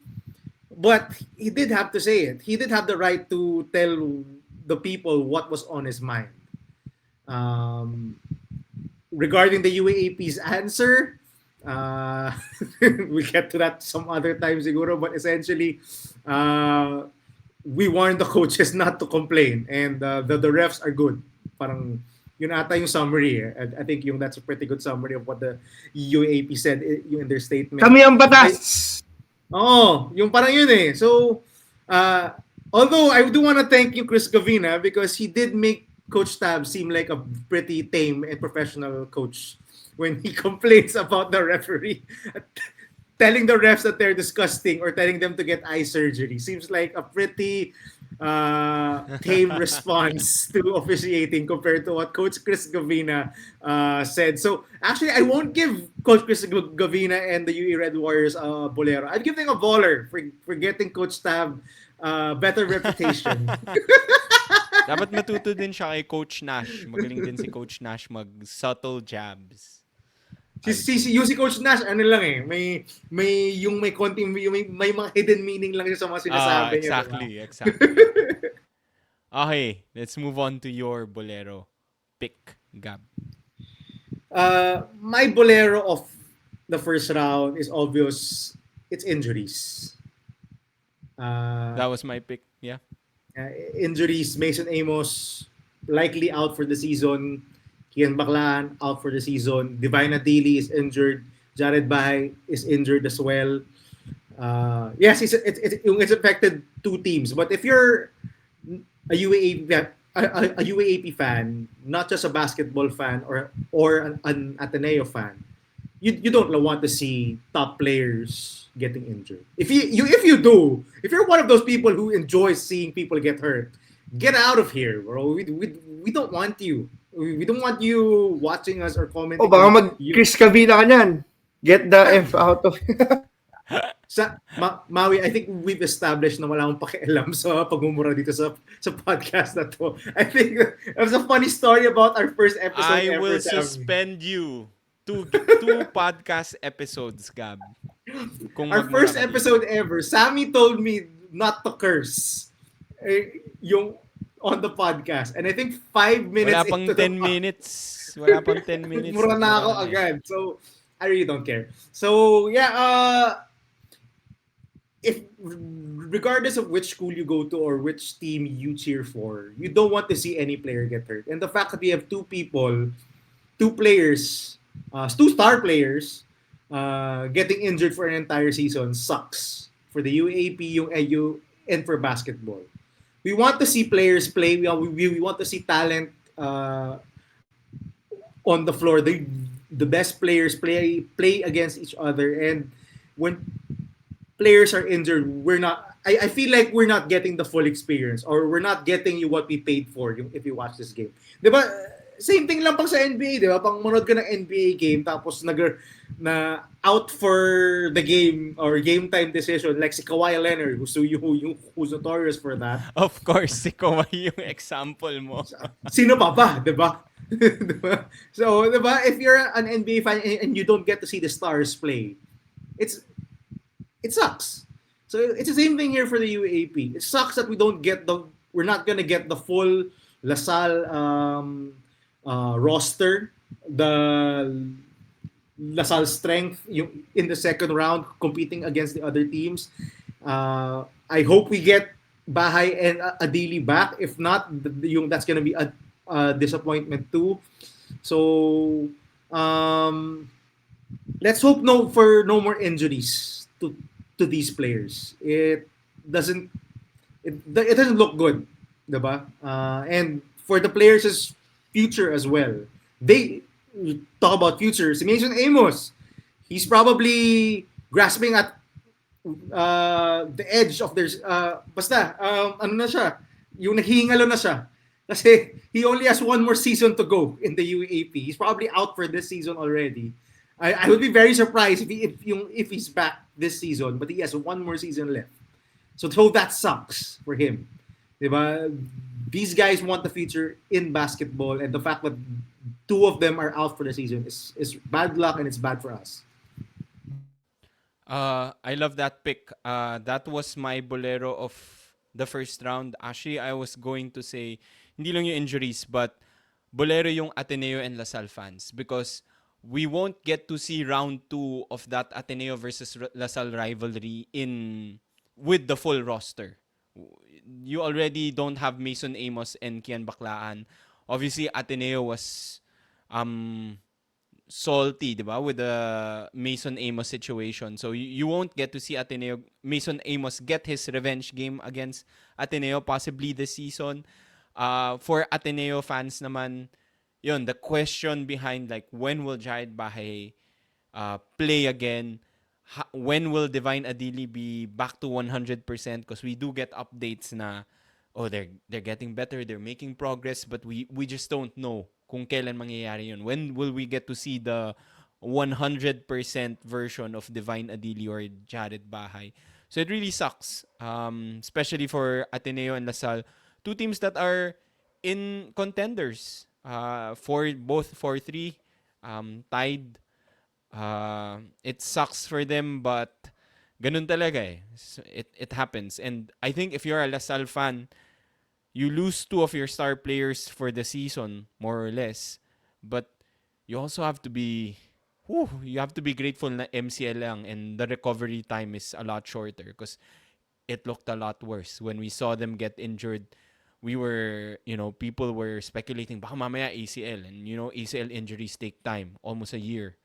but he did have to say it. He did have the right to tell the people what was on his mind. Um, Regarding the UAAP's answer, we get to that some other time siguro, but essentially, we warned the coaches not to complain, and the refs are good. Parang yun ata yung summary. I think that's a pretty good summary of what the UAAP said in their statement. Kami ang batas. Yung parang yun eh. So, although I do want to thank you, Chris Gavina, because he did make Coach Tab seem like a pretty tame and professional coach when he complains about the referee telling the refs that they're disgusting or telling them to get eye surgery. Seems like a pretty tame response to officiating compared to what Coach Chris Gavina said. So actually, I won't give Coach Chris Gavina and the UE Red Warriors Bolero. I'd give them a baller for getting Coach Tab better reputation. Dapat matuto din siya kay Coach Nash. Magaling din si Coach Nash mag-subtle jabs. Yung si Coach Nash, ano lang eh, may konting, may mga hidden meaning lang siya sa mga sinasabi niya. Exactly. Okay, let's move on to your Bolero pick, Gab. My Bolero of the first round is obvious. It's injuries. That was my pick, yeah. Injuries, Mason Amos likely out for the season. Kian Baclan out for the season. Divine Adili is injured. Jared Bahay is injured as well. Yes, it's affected two teams. But if you're a UAAP a UAAP fan, not just a basketball fan or an Ateneo fan, you don't want to see top players getting injured. If you do, if you're one of those people who enjoys seeing people get hurt, get out of here, bro. We don't want you. We don't want you watching us or O commenting baka on you. mag-Chris Cavina ka niyan. Get the F out of... Maui, I think we've established na wala akong pakialam sa pagmumura dito sa podcast na to. I think it was a funny story about our first episode I ever. will Sam. suspend you. Two podcast episodes, Gab. Kung Our magmura first ka dito. episode ever, Sammy told me not to curse yung on the podcast. And I think 5 minutes Wala pang into 10 minutes. Wala pang 10 minutes. mura na ako nagmura ka na eh. agad. So, I really don't care. So, yeah, if regardless of which school you go to or which team you cheer for, you don't want to see any player get hurt. And the fact that we have two players, two star players, getting injured for an entire season sucks for the UAP, yung EU, and for basketball. We want to see players play. We want to see talent on the floor. The best players play against each other. And when players are injured, we're not. I feel like we're not getting the full experience, or we're not getting you what we paid for if you watch this game. 'Di ba? Same thing lang pang sa NBA, 'di ba? Pang manood ka ng NBA game tapos na out for the game or game time decision like si Kawhi Leonard who's notorious for that. Of course, si Kawhi yung example mo. Sino pa ba, 'di ba? Diba? So, 'di ba, if you're an NBA fan and you don't get to see the stars play, it sucks. So it's the same thing here for the UAP. It sucks that we're not gonna get the full LaSalle roster, the LaSalle strength in the second round competing against the other teams. I hope we get Bahay and Adili back. If not, that's gonna be a disappointment too. So let's hope for no more injuries to these players. It doesn't look good, diba? And for the players' future as well. They talk about future. Si Mason Amos, he's probably grasping at the edge of their ano na siya, yung nahihingalo na siya. Kasi he only has one more season to go in the UAP. He's probably out for this season already. I would be very surprised if he's back this season, but he has one more season left. So that sucks for him. Diba? These guys want the future in basketball, and the fact that two of them are out for the season is bad luck, and it's bad for us. I love that pick. That was my Bolero of the first round. Actually, I was going to say, hindi lang yung injuries, but Bolero yung Ateneo and LaSalle fans, because we won't get to see round 2 of that Ateneo versus LaSalle rivalry with the full roster. You already don't have Mason Amos and Kian Baclaan. Obviously, Ateneo was salty, diba, with the Mason Amos situation. So you won't get to see Mason Amos get his revenge game against Ateneo possibly this season. For Ateneo fans naman, yun, the question behind like when will Jared Bahay play again? When will Divine Adili be back to 100%? Because we do get updates na they're getting better, they're making progress, but we just don't know kung kailan mangyayari yun. When will we get to see the 100% version of Divine Adili or Jared Bahay? So it really sucks, especially for Ateneo and LaSalle, two teams that are in contenders for both 4-3, tied. It sucks for them, but ganun talaga eh. It happens. And I think if you're a LaSalle fan, you lose 2 of your star players for the season, more or less. But you also have to be grateful na MCL lang and the recovery time is a lot shorter, because it looked a lot worse when we saw them get injured people were speculating baka mamaya ACL, and ACL injuries take time, almost a year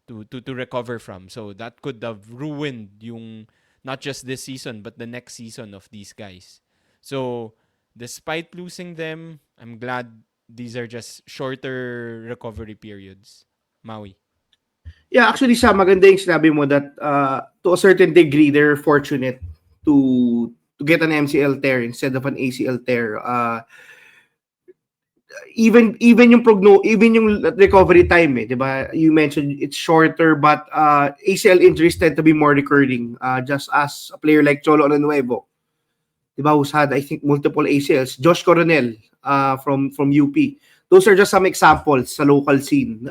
to recover from. So that could have ruined yung not just this season but the next season of these guys. So despite losing them, I'm glad these are just shorter recovery periods. Maui. Yeah, actually sa maganda yung sinabi mo that to a certain degree they're fortunate to get an MCL tear instead of an ACL tear. Even yung recovery time, 'di ba? You mentioned it's shorter, but ACL injuries tend to be more recurring. Just as a player like Cholo Nuevo, 'di ba, who's had I think multiple ACLs. Josh Coronel from UP. Those are just some examples sa local scene.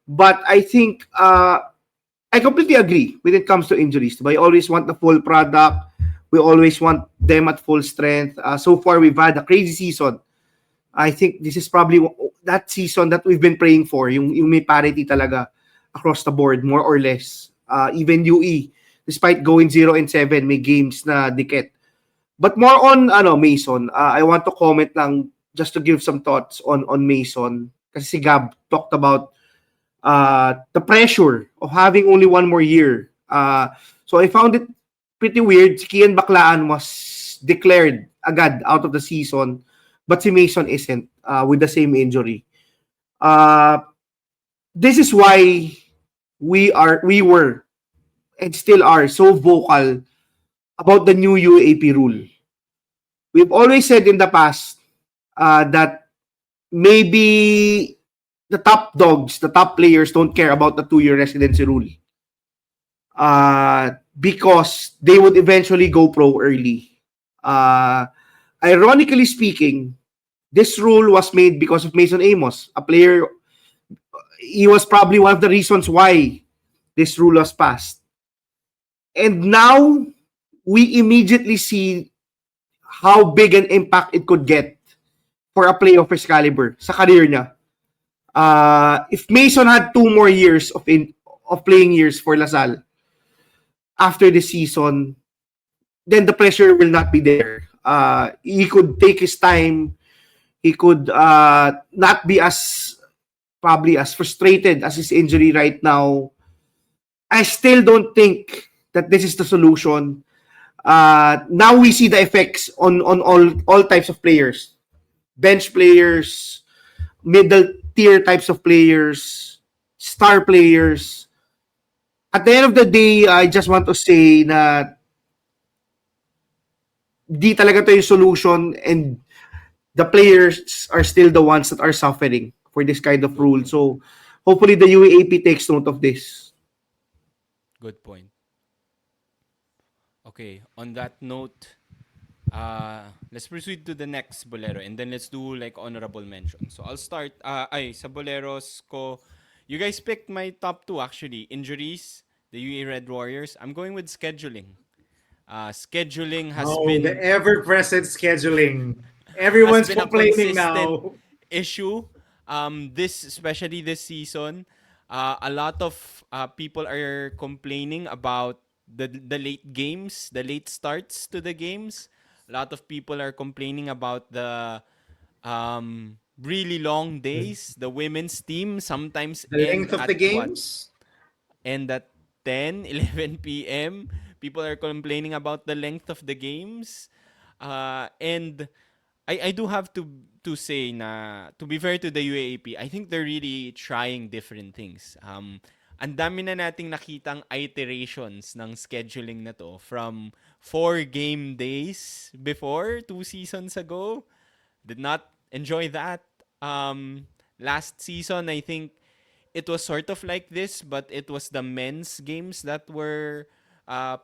But I think I completely agree when it comes to injuries. Diba? You always want the full product. We always want them at full strength. So far, we've had a crazy season. I think this is probably that season that we've been praying for. Yung may parity talaga across the board, more or less. Even UE, despite going 0-7, may games na dikit. But more on Mason, I want to comment lang just to give some thoughts on Mason. Kasi si Gab talked about the pressure of having only one more year. So I found it pretty weird. Si Kian Baklaan was declared agad out of the season, but si Mason isn't with the same injury. This is why we were and still are so vocal about the new UAAP rule. We've always said in the past that maybe the top dogs, the top players don't care about the 2-year residency rule. Because they would eventually go pro early. Ironically speaking, this rule was made because of Mason Amos, a player. He was probably one of the reasons why this rule was passed. And now we immediately see how big an impact it could get for a player of his caliber sa career niya. If Mason had 2 more years of playing years for LaSalle after the season, then the pressure will not be there. He could take his time. He could not be probably as frustrated as his injury right now. I still don't think that this is the solution. Now we see the effects on all types of players. Bench players, middle tier types of players, star players. At the end of the day, I just want to say na di talaga to yung solution, and the players are still the ones that are suffering for this kind of rule. So hopefully the UAAP takes note of this. Good point. Okay, on that note, let's proceed to the next Bolero, and then let's do like honorable mention. So I'll start. Sa Boleros ko, you guys picked my top two actually. Injuries, the UE Red Warriors. I'm going with scheduling. Scheduling The ever-present scheduling. Everyone's a complaining consistent now. issue. Especially this season, a lot of people are complaining about the late games, the late starts to the games. A lot of people are complaining about the really long days. The women's team sometimes The length of the games. end at 10, 11 p.m. People are complaining about the length of the games. And I do have to say na, to be fair to the UAAP, I think they're really trying different things. Ang dami na nating nakitang iterations ng scheduling na to, from 4 game days before 2 seasons ago. Did not enjoy that. Last season, I think it was sort of like this, but it was the men's games that were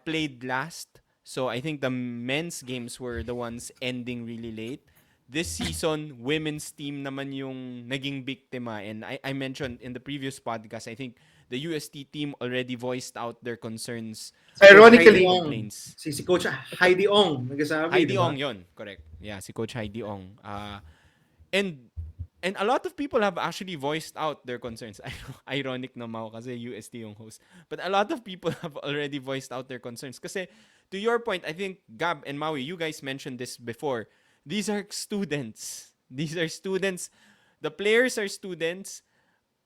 played last. So I think the men's games were the ones ending really late. This season, women's team naman yung naging biktima. And I mentioned in the previous podcast, I think the UST team already voiced out their concerns or their Ironically, complaints. Si Coach Heidi Ong nagsasabi, Heidi di ba? Ong yon, correct. Yeah, si Coach Heidi Ong. And and a lot of people have actually voiced out their concerns. Ironic na Mau kasi UST yung host. But a lot of people have already voiced out their concerns. Kasi to your point, I think Gab and Maui, you guys mentioned this before. these are students. These are students. The players are students.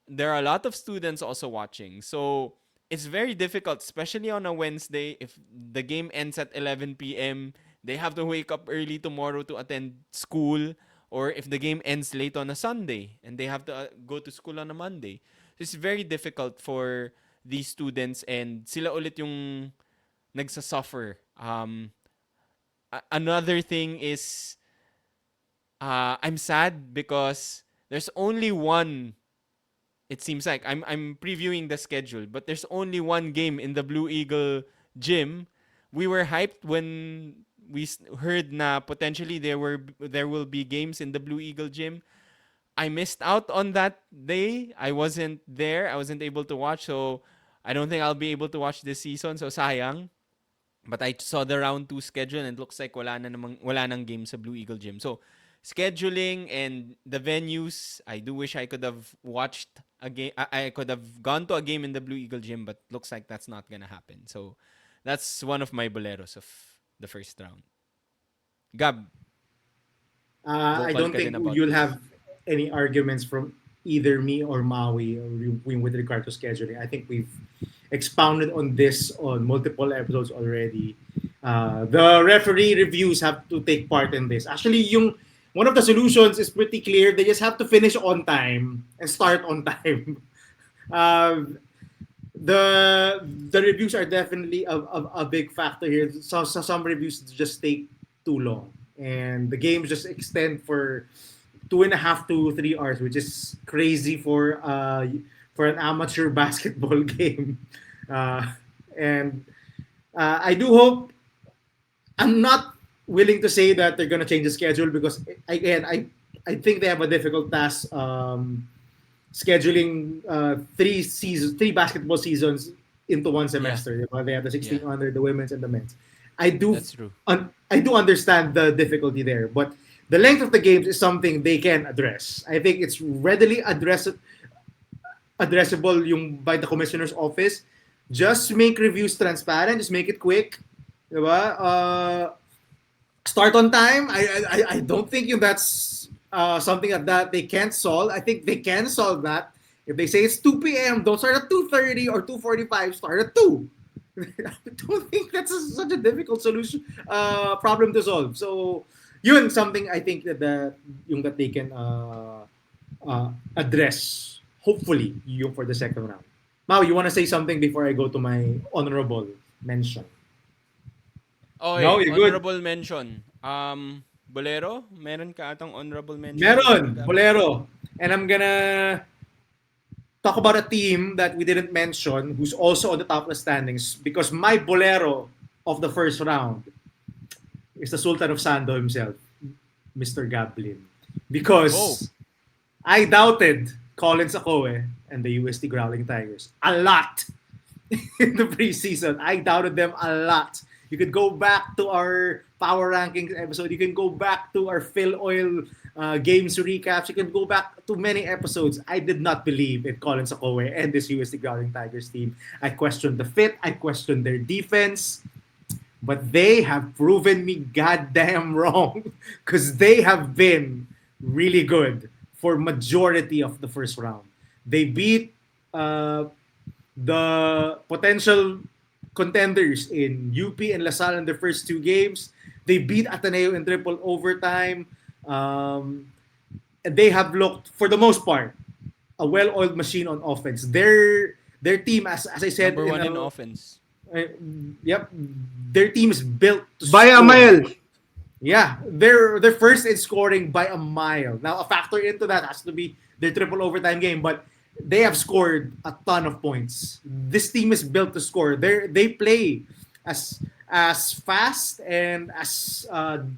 There are a lot of students also watching. So it's very difficult, especially on a Wednesday. If the game ends at 11 p.m., they have to wake up early tomorrow to attend school. Or if the game ends late on a Sunday and they have to go to school on a Monday. It's very difficult for these students and sila ulit yung nagsasuffer. Another thing is I'm sad because there's only one. It seems like I'm previewing the schedule, but there's only one game in the Blue Eagle gym. We were hyped when heard na potentially there will be games in the Blue Eagle gym. I missed out on that day. I wasn't there. I wasn't able to watch, so I don't think I'll be able to watch this season. So sayang. But I saw the round 2 schedule and it looks like wala nang game sa Blue Eagle Gym. So, scheduling and the venues, I do wish I could have watched a game. I could have gone to a game in the Blue Eagle Gym, but looks like that's not gonna happen. So, that's one of my boleros of the first round. Gab, I vocal don't ka think din about you'll this. have any arguments from either me or Maui with regard to scheduling. I think we've expounded on this on multiple episodes already. The referee reviews have to take part in this. Actually, one of the solutions is pretty clear. They just have to finish on time and start on time. Uh, the reviews are definitely a big factor here. So some reviews just take too long, and the games just extend for 2.5 to 3 hours, which is crazy for an amateur basketball game. Uh, and I do hope. I'm not willing to say that they're gonna change the schedule because again, I think they have a difficult task scheduling three basketball seasons into one Yeah, semester. Diba? They have the yeah, 16 under the women's and the men's. I do that's true. I do understand the difficulty there, but the length of the games is something they can address. I think it's readily addressable yung by the commissioner's office. Just make reviews transparent, just make it quick. Diba? Start on time. I don't think that's something that they can't solve. I think they can solve that. If they say it's 2 p.m., don't start at 2:30 or 2:45. Start at 2. I don't think that's such a difficult solution problem to solve. So, yun something I think that they can address. Hopefully, yung for the second round. Mau, you want to say something before I go to my honorable mention? No, Okay, you're good. honorable mention. Bolero? Meron ka atang honorable mention, Meron, Gab? Bolero. And I'm gonna talk about a team that we didn't mention who's also on the top of the standings because my Bolero of the first round is the Sultan of Sando himself, Mr. Gablin. Oh, Because I doubted Colin Sakoe and the UST Growling Tigers a lot in the preseason. I doubted them a lot. You could go back to our power rankings episode. You can go back to our Phil Oil games recaps. You can go back to many episodes. I did not believe in Colin Sakoe and this UST Growling Tigers team. I questioned the fit. I questioned their defense. But they have proven me goddamn wrong because they have been really good for majority of the first round. They beat the potential contenders in UP and LaSalle in their first two games. They beat Ateneo in triple overtime. And they have looked, for the most part, a well-oiled machine on offense. Their team, as I said, number one in offense. uh, yep, their team is built to By a score. mile. Yeah, they're first in scoring by a mile. Now, a factor into that has to be their triple overtime game, but they have scored a ton of points. This team is built to score. They play as fast and as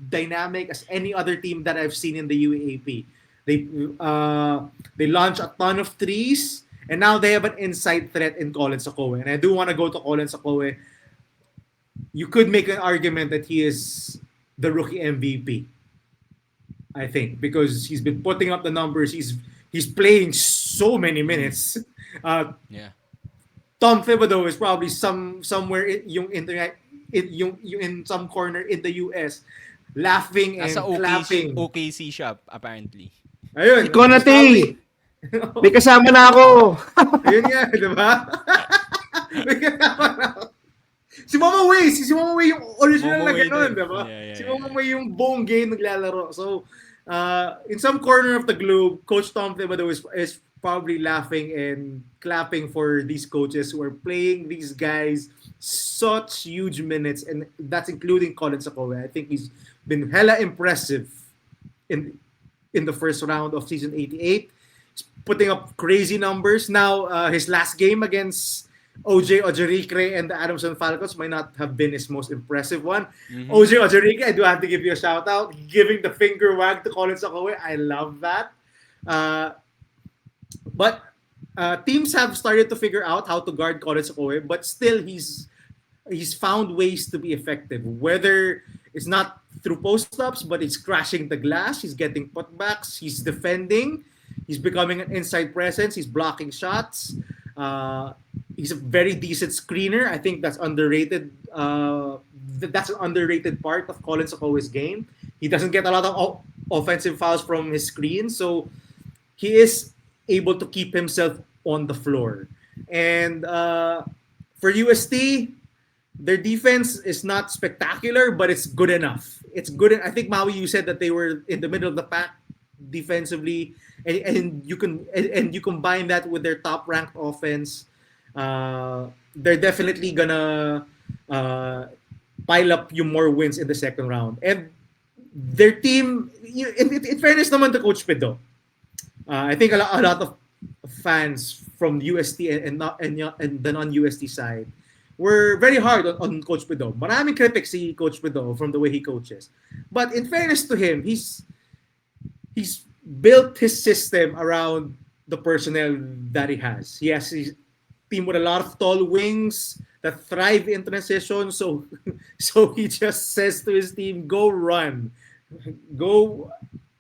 dynamic as any other team that I've seen in the UAAP. They launch a ton of threes, and now they have an inside threat in Colin Sakoe. And I do want to go to Colin Sakoe. You could make an argument that he is the rookie MVP. I think because he's been putting up the numbers. He's playing so many minutes. Uh, Yeah. Tom Thibodeau is probably somewhere in, yung internet in some corner in the US laughing Nasa and OKC, clapping. OKC siya, apparently. Si Ayun, Mas Konate, Maui. may kasama na ako. Ayun nga, di ba? May kasama na ako. Si Mama Wei yung original Momo na Way gano'n, din. di ba? Yeah, Si yeah, Mama yeah. Wei yung buong game naglalaro. So, in some corner of the globe, Coach Tom Thibodeau is probably laughing and clapping for these coaches who are playing these guys such huge minutes, and that's including Colin Sakoe. I think he's been hella impressive in in the first round of season 88. He's putting up crazy numbers. Now, his last game against OJ Ojerikre and the Adamson Falcons might not have been his most impressive one. Mm-hmm. OJ Ojerikre, I do have to give you a shout out. Giving the finger wag to Colin Sakoe. I love that. Uh, but teams have started to figure out how to guard Colin Sakoe, but still he's found ways to be effective. Whether it's not through post-ups, but it's crashing the glass, he's getting putbacks, he's defending, he's becoming an inside presence, he's blocking shots. He's a very decent screener. I think that's underrated. That's an underrated part of Colin Sakoe's game. He doesn't get a lot of offensive fouls from his screen, so he is able to keep himself on the floor. And for UST, their defense is not spectacular, but it's good enough. It's good. I think Maui, you said that they were in the middle of the pack defensively, and you combine that with their top ranked offense. They're definitely gonna pile up you more wins in the second round. And their team, in fairness naman to Coach Pedro, I think a lot of fans from UST and the non-UST side were very hard on Coach Pedro. Maraming critics si Coach Pedro from the way he coaches. But in fairness to him, he's built his system around the personnel that he has. He has his team with a lot of tall wings that thrive in transition. So so he just says to his team, go run. Go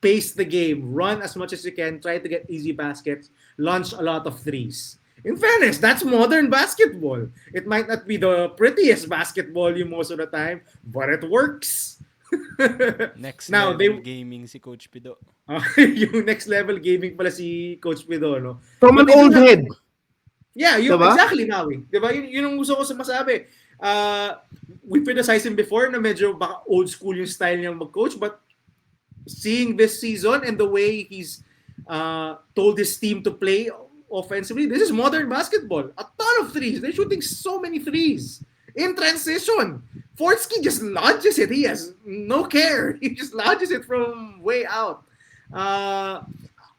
pace the game, run as much as you can, try to get easy baskets, launch a lot of threes. In fairness, that's modern basketball. It might not be the prettiest basketball you most of the time, but it works. Next Now, level they gaming si Coach Pido. yung next level gaming pala si Coach Pido, no? From But an they do old have, head. yeah, Diba? exactly, Maui. Diba? Yun ang gusto ko sa masabi. We criticized him before na medyo baka old school yung style niya mag-coach, but seeing this season and the way he's told his team to play offensively, this is modern basketball. A ton of threes. They're shooting so many threes in transition. Fortsky just launches it. He has no care. He just launches it from way out.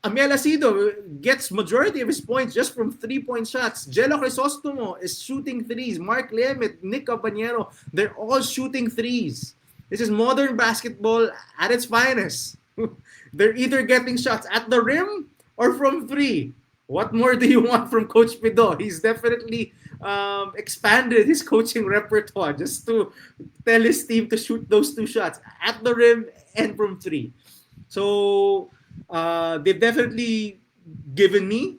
Amiel Acido gets majority of his points just from 3-point shots. Jello Crisostomo is shooting threes. Mark Lemet, Nick Cabanero, they're all shooting threes. This is modern basketball at its finest. They're either getting shots at the rim or from three. What more do you want from Coach Pido? He's definitely expanded his coaching repertoire just to tell his team to shoot those two shots at the rim and from three. So they've definitely given me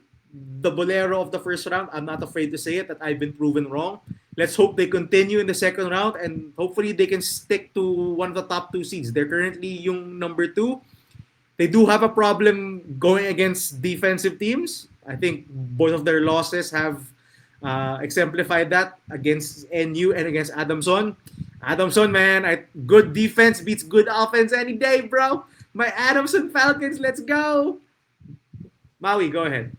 the Bolero of the first round. I'm not afraid to say it that I've been proven wrong. Let's hope they continue in the second round and hopefully they can stick to one of the top two seeds. They're currently yung number two. They do have a problem going against defensive teams. I think both of their losses have exemplified that against NU and against Adamson. Adamson, man, good defense beats good offense any day, bro. My Adamson Falcons, let's go. Maui, go ahead.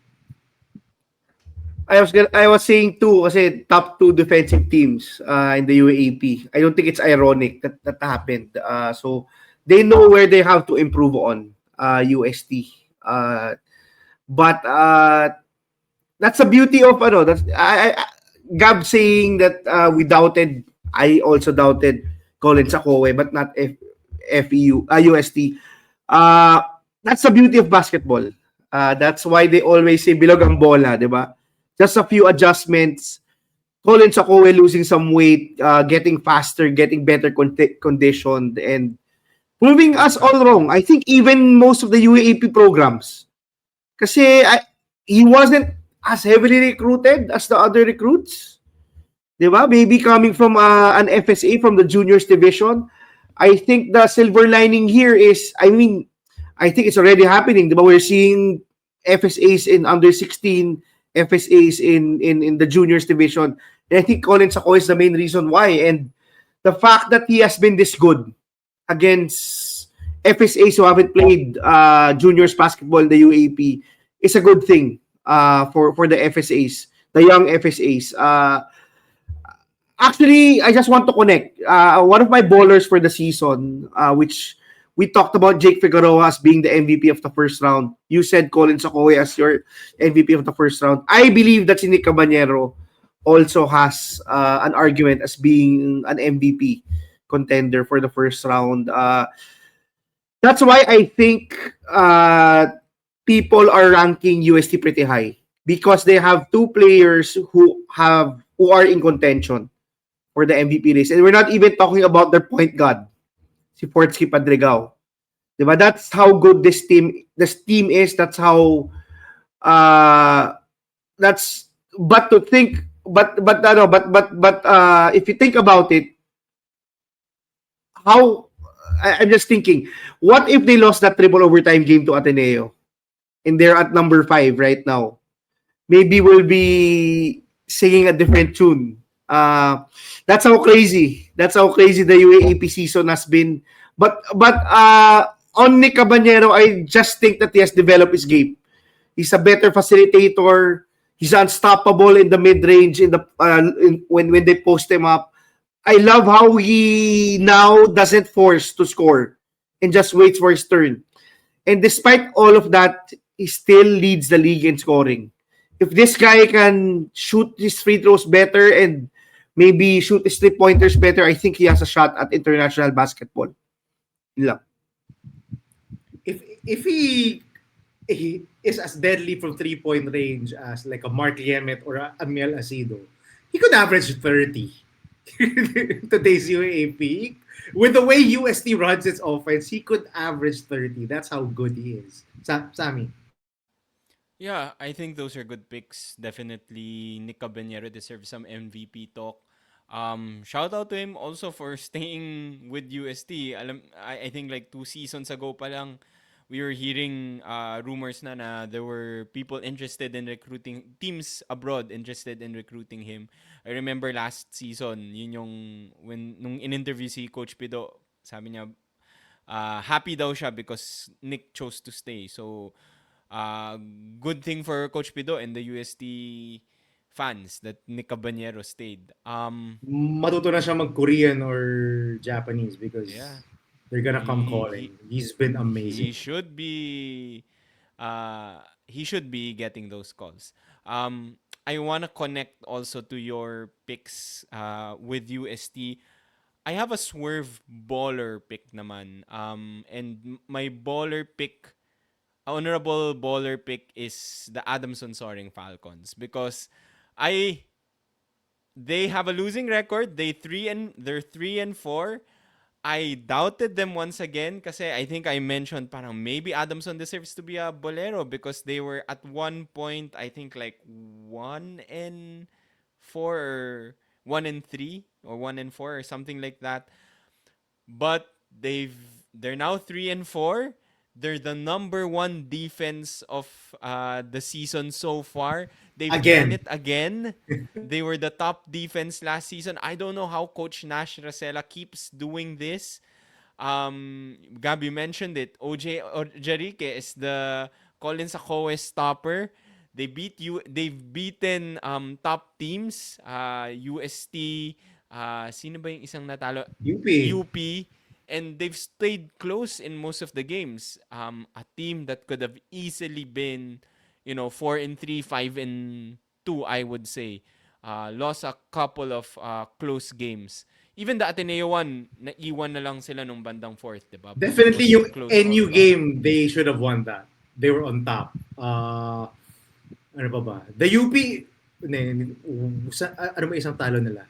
I was saying too kasi top two defensive teams in the UAAP. I don't think it's ironic that happened. So they know where they have to improve on UST. But that's the beauty of that's Gab saying that we doubted. I also doubted Colin Sakoe, but not UST. That's the beauty of basketball. That's why they always say bilog ang bola, di ba? Just a few adjustments. Colin Sakoe losing some weight, getting faster, getting better conditioned, and proving us all wrong. I think even most of the UAAP programs. Kasi he wasn't as heavily recruited as the other recruits. Diba? Maybe coming from an FSA from the juniors division. I think the silver lining here is, I mean, I think it's already happening. Diba? We're seeing FSAs in under 16, FSAs in the juniors division. And I think Colin Sacco is the main reason why. And the fact that he has been this good against FSAs who haven't played juniors basketball in the UAP is a good thing for the FSAs, the young FSAs. Actually, I just want to connect. One of my bowlers for the season, which we talked about Jake Figueroa as being the MVP of the first round. You said Colin Sokoy as your MVP of the first round. I believe that si Nick Cabanero also has an argument as being an MVP contender for the first round. That's why I think people are ranking UST pretty high because they have two players who are in contention for the MVP race. And we're not even talking about their point guard, si Fortsky Padrigao. Diba? That's how good this team is. That's how that's but to think but if you think about it, how I'm just thinking, what if they lost that triple overtime game to Ateneo and they're at number 5 right now? Maybe we'll be singing a different tune. That's how crazy. That's how crazy the UAAP season has been. But on Nick Cabanero, I just think that he has developed his game. He's a better facilitator. He's unstoppable in the mid range when they post him up. I love how he now doesn't force to score and just waits for his turn. And despite all of that, he still leads the league in scoring. If this guy can shoot his free throws better and maybe shoot his three pointers better, I think he has a shot at international basketball. Yun lang. If he is as deadly from 3-point range as like a Mark Yemet or a Amiel Asido, he could average 30 in today's UAAP. With the way UST runs its offense, he could average 30. That's how good he is. Sammy. Yeah, I think those are good picks. Definitely, Nick Cabanero deserves some MVP talk. Shout out to him also for staying with UST. I think like 2 seasons ago pa lang, we were hearing rumors na there were people interested in recruiting, teams abroad interested in recruiting him. I remember last season, yun yung nung in-interview si Coach Pido, sabi niya happy daw siya because Nick chose to stay. So uh, good thing for Coach Pido and the UST fans that Nick Cabanero stayed. Matuto na siya mag-Korean or Japanese because Yeah, they're gonna come he calling. He's been he amazing. should be he should be getting those calls. I wanna connect also to your picks with UST. I have a swerve baller pick naman. And my baller pick, honorable baller pick is the Adamson Soaring Falcons because I they have a losing record. They're 3-4. I doubted them once again kasi I think I mentioned parang maybe Adamson deserves to be a Bolero because they were at one point I think like 1-4 or 1-3 or 1-4 or something like that. But they're now 3-4. They're the number one defense of the season so far. They've done Again, it again. They were the top defense last season. I don't know how Coach Nash Racela keeps doing this. Gabi mentioned it. OJ Jerique is the Colin Sacoes stopper. They've beaten top teams, UST, sino ba yung isang natalo? UP. UP, and they've stayed close in most of the games. A team that could have easily been, 4-3, 5-2, I would say. Lost a couple of close games. Even the Ateneo one, naiwan na lang sila nung bandang fourth, di ba? But it Definitely was yung close all NU along. game, they should have won that. They were on top. Ano pa ba? The UP, ano ba isang talo nila?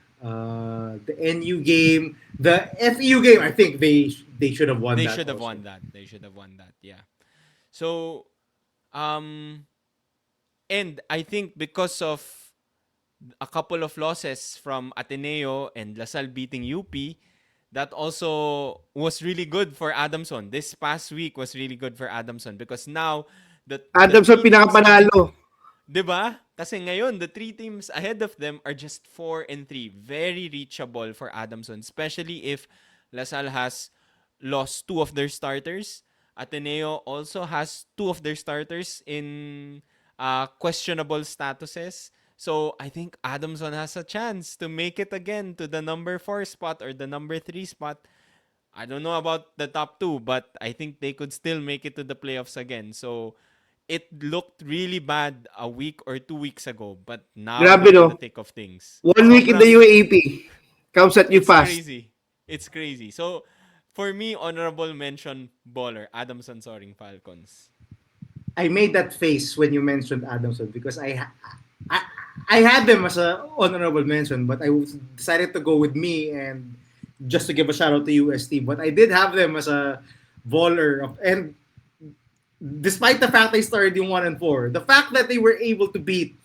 The NU game, the FEU game, I think they should have won They that should have also. won that. They should have won that. Yeah. So, um, and I think because of a couple of losses from Ateneo and Lasal beating UP, that also was really good for Adamson. This past week was really good for Adamson because now the Adamson three teams pinakapanalo. 'di ba? Kasi ngayon the three teams ahead of them are just 4-3. Very reachable for Adamson, especially if LaSalle has lost two of their starters. Ateneo also has two of their starters in questionable statuses. So I think Adamson has a chance to make it again to the number 4 spot or the number 3 spot. I don't know about the top two, but I think they could still make it to the playoffs again. So it looked really bad a week or 2 weeks ago, but now Grabe, they're in the no? thick of things. 1 week in the Sobrang, UAAP. Comes at you it's fast. crazy. It's crazy. So, for me, honorable mention, baller, Adamson Soaring Falcons. I made that face when you mentioned Adamson because I, I had them as a honorable mention, but I decided to go with me and just to give a shout out to UST. But I did have them as a baller and despite the fact they started in 1-4, the fact that they were able to beat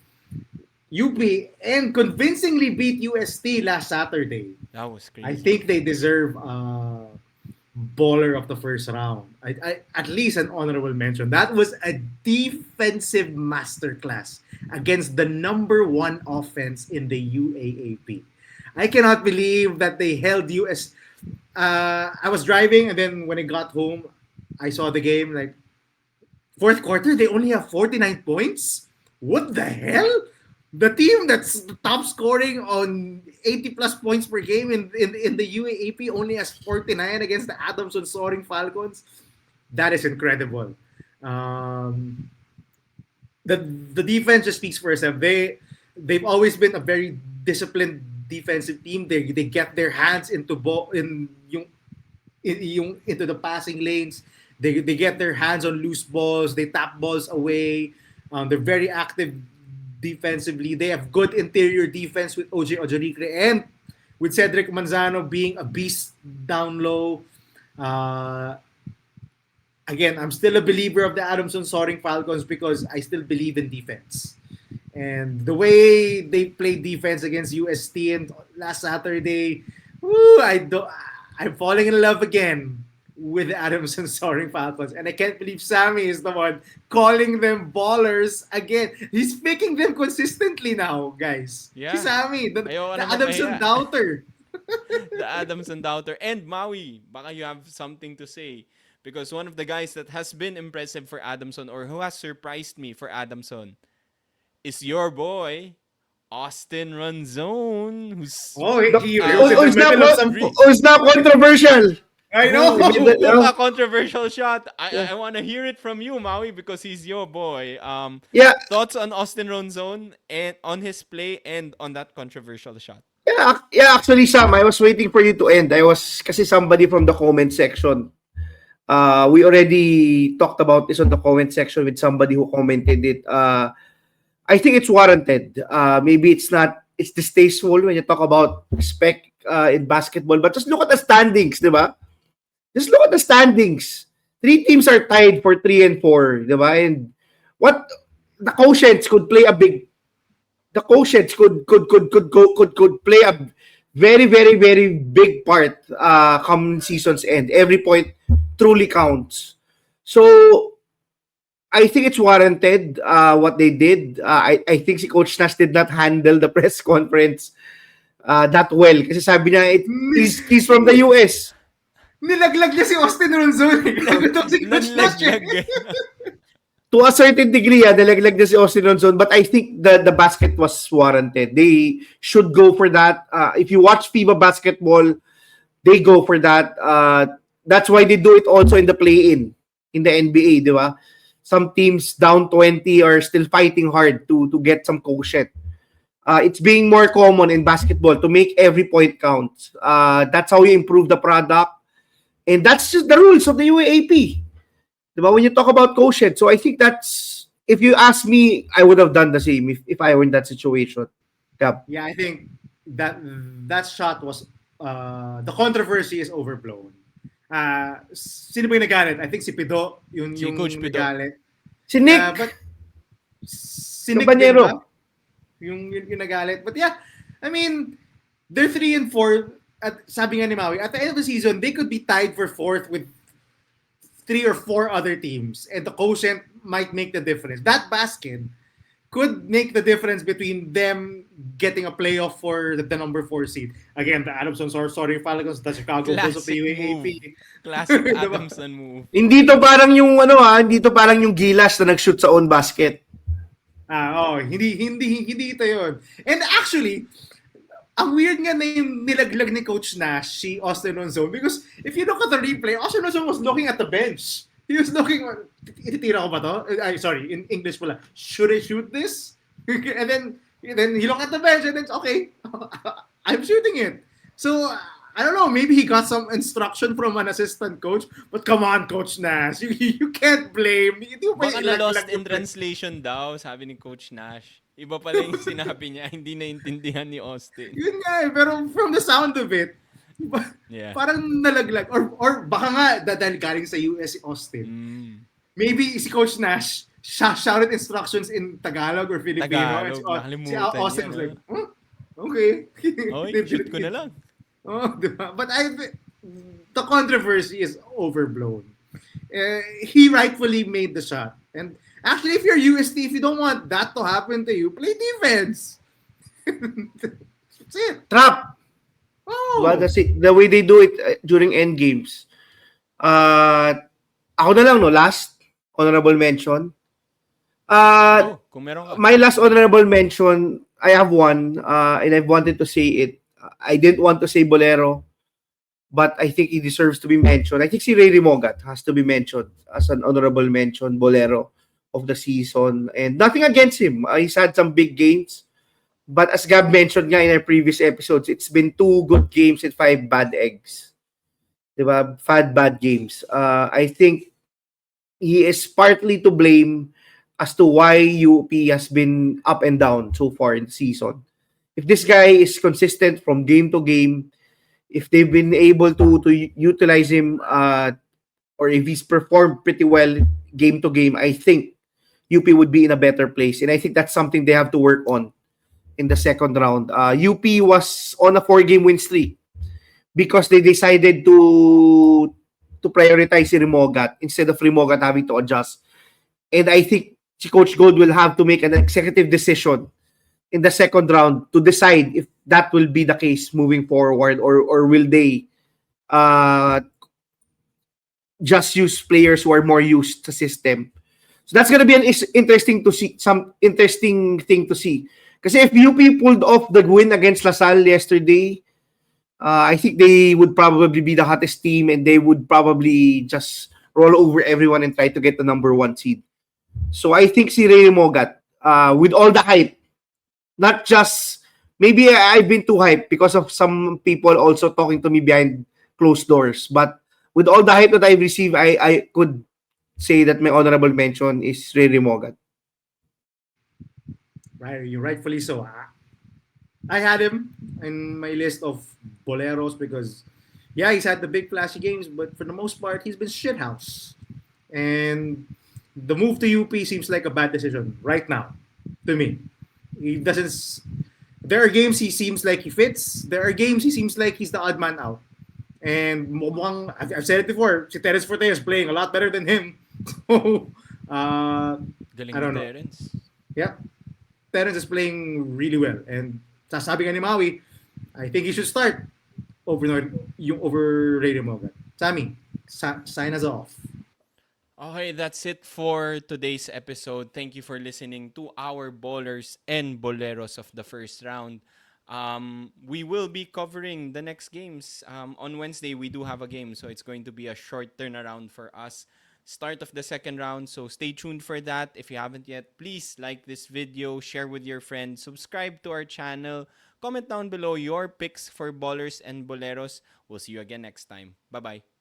UP and convincingly beat UST last Saturday, That was I crazy. think they deserve baller of the first round. At least an honorable mention. That was a defensive masterclass against the number one offense in the UAAP. I cannot believe that they held US. I was driving and then when I got home, I saw the game. Like fourth quarter, they only have 49 points. What the hell? The team that's top scoring on 80 plus points per game in the UAAP only has 49 against the Adamson Soaring Falcons. That is incredible. Um, the defense just speaks for itself. They've always been a very disciplined defensive team. They get their hands into ball into the passing lanes. They get their hands on loose balls. They tap balls away. They're very active defensively. They have good interior defense with OJ Ojoricre and with Cedric Manzano being a beast down low. Uh, Again, I'm still a believer of the Adamson Soaring Falcons because I still believe in defense. And the way they played defense against UST and last Saturday, woo, I'm falling in love again with the Adamson Soaring Falcons. And I can't believe Sammy is the one calling them ballers again. He's picking them consistently now, guys. Si Yeah. Sammy, Ayoko the na Adamson mapahiya. doubter. The Adamson Doubter. And Maui, baka you have something to say. Because one of the guys that has been impressive for Adamson or who has surprised me for Adamson is your boy, Austin Ronzone, who's Oh, The, he uh, was in the middle of some. re- it's not controversial. I who Even know. who the, took a controversial shot. yeah. I want to hear it from you, Maui, because he's your boy. Yeah, Thoughts on Austin Ronzone and on his play and on that controversial shot. yeah, actually, Sam, I was waiting for you to end. I was kasi somebody from the comment section. We already talked about this on the comment section with somebody who commented it. I think it's warranted. Maybe it's distasteful when you talk about respect in basketball, but just look at the standings, di ba? Just look at the standings. Three teams are tied for 3 and 4, di ba? And what the quotients could play a big the quotients could play a very very big part come season's end. Every point truly counts. So I think it's warranted what they did. I think si Coach Nash did not handle the press conference that well. Kasi sabi niya, he's from the US. Nilaglag niya si Austin Ronzone. Grabe to si Coach Nash. Nanlaglag eh. To a certain degree, nalaglag na si Austin Ronzone. But I think the basket was warranted. They should go for that. If you watch FIBA basketball, they go for that. That's why they do it also in the play-in in the NBA, di ba? Some teams down 20 are still fighting hard to get some quotient. It's being more common in basketball to make every point count. That's how you improve the product. And that's just the rules of the UAAP. Diba? When you talk about quotient. So I think if you ask me, I would have done the same if I were in that situation. Yeah. Yeah, I think that shot was the controversy is overblown. Sino ba yung nagalit? I think si Pido Si yung Coach Pido. nagalit. Si Nick, But si Nick din Cabanero. ba? Yung nagalit. But yeah, I mean, they're 3-4. at sabi nga ni Maui, at the end of the season, they could be tied for fourth with three or four other teams, and the quotient might make the difference. That basket could make the difference between them getting a playoff for the number four seed. Again, the Adamson sorry Falcons, the Chicago Bulls of the Classic move. UAAP. Classic Diba? Adamson move. Hindi to parang yung hindi to parang yung Gilas na nag-shoot sa own basket. Hindi ito yun. And actually, ang weird nga na yung nilaglag ni Coach Nash, si Austin Ronzone, because if you look at the replay, Austin Ronzone was looking at the bench. He was looking, ititira ko ba to? Sorry, in English pala. Should I shoot this? and then he looked at the bench and then, okay, I'm shooting it. So, I don't know, maybe he got some instruction from an assistant coach, but come on, Coach Nash, you can't blame. Hindi mo pa Baka na ilaglag lost in yung- translation daw, sabi ni Coach Nash. Iba pala yung sinabi niya, hindi naintindihan ni Austin. Yun nga eh, pero from the sound of it, Yeah. parang nalaglag. Or baka nga, dahil galing sa US si Austin. Mm. Maybe si Coach Nash, shouted instructions in Tagalog or Filipino. Tagalog, si nakalimutan Austin niya, was no? like, huh? Okay. Okay, shoot ko na lang. Oh, diba? But the controversy is overblown. He rightfully made the shot. And actually, if you're UST, if you don't want that to happen to you, play defense. That's it. Trap. Oh. Diba? The way they do it during end games. Ako na lang, no? Last honorable mention. Kung meron ka. My last honorable mention, I have one, and I've wanted to say it. I didn't want to say Bolero, but I think he deserves to be mentioned. I think si Ray Remogat has to be mentioned as an honorable mention, Bolero of the season. And nothing against him. He's had some big games. But as Gab mentioned nga in our previous episodes, it's been 2 good games and 5 bad eggs. Diba? 5 bad games. I think he is partly to blame as to why UP has been up and down so far in the season. If this guy is consistent from game to game, if they've been able to utilize him, or if he's performed pretty well game to game, I think UP would be in a better place. And I think that's something they have to work on in the second round. UP was on a 4-game win streak because they decided to prioritize si Remogat instead of Remogat having to adjust. And I think si Coach Gold will have to make an executive decision in the second round to decide if that will be the case moving forward, or will they just use players who are more used to system. So that's gonna be an interesting to see, some interesting thing to see. Kasi if UP pulled off the win against LaSalle yesterday, I think they would probably be the hottest team and they would probably just roll over everyone and try to get the number 1 seed. So I think si Ray Mogat, with all the hype, not just, maybe I've been too hyped because of some people also talking to me behind closed doors, but with all the hype that I've received, I could say that my honorable mention is Ray Mogat. Right, you rightfully so. I had him in my list of Boleros because, yeah, he's had the big flashy games, but for the most part, he's been shithouse. And the move to UP seems like a bad decision right now, to me. He doesn't. There are games he seems like he fits. There are games he seems like he's the odd man out. And mukhang, I've said it before, si Terence Forte is playing a lot better than him. So, Galing I don't ni know. Terence. Yeah, Terence is playing really well. And sasabi nga ni Maui, I think he should start over Ray Remogat. Sammy, sign us off. Okay, that's it for today's episode. Thank you for listening to our bowlers and boleros of the first round. We will be covering the next games. On Wednesday, we do have a game, so it's going to be a short turnaround for us. Start of the second round, so stay tuned for that. If you haven't yet, please like this video, share with your friends, subscribe to our channel, comment down below your picks for bowlers and boleros. We'll see you again next time. Bye-bye.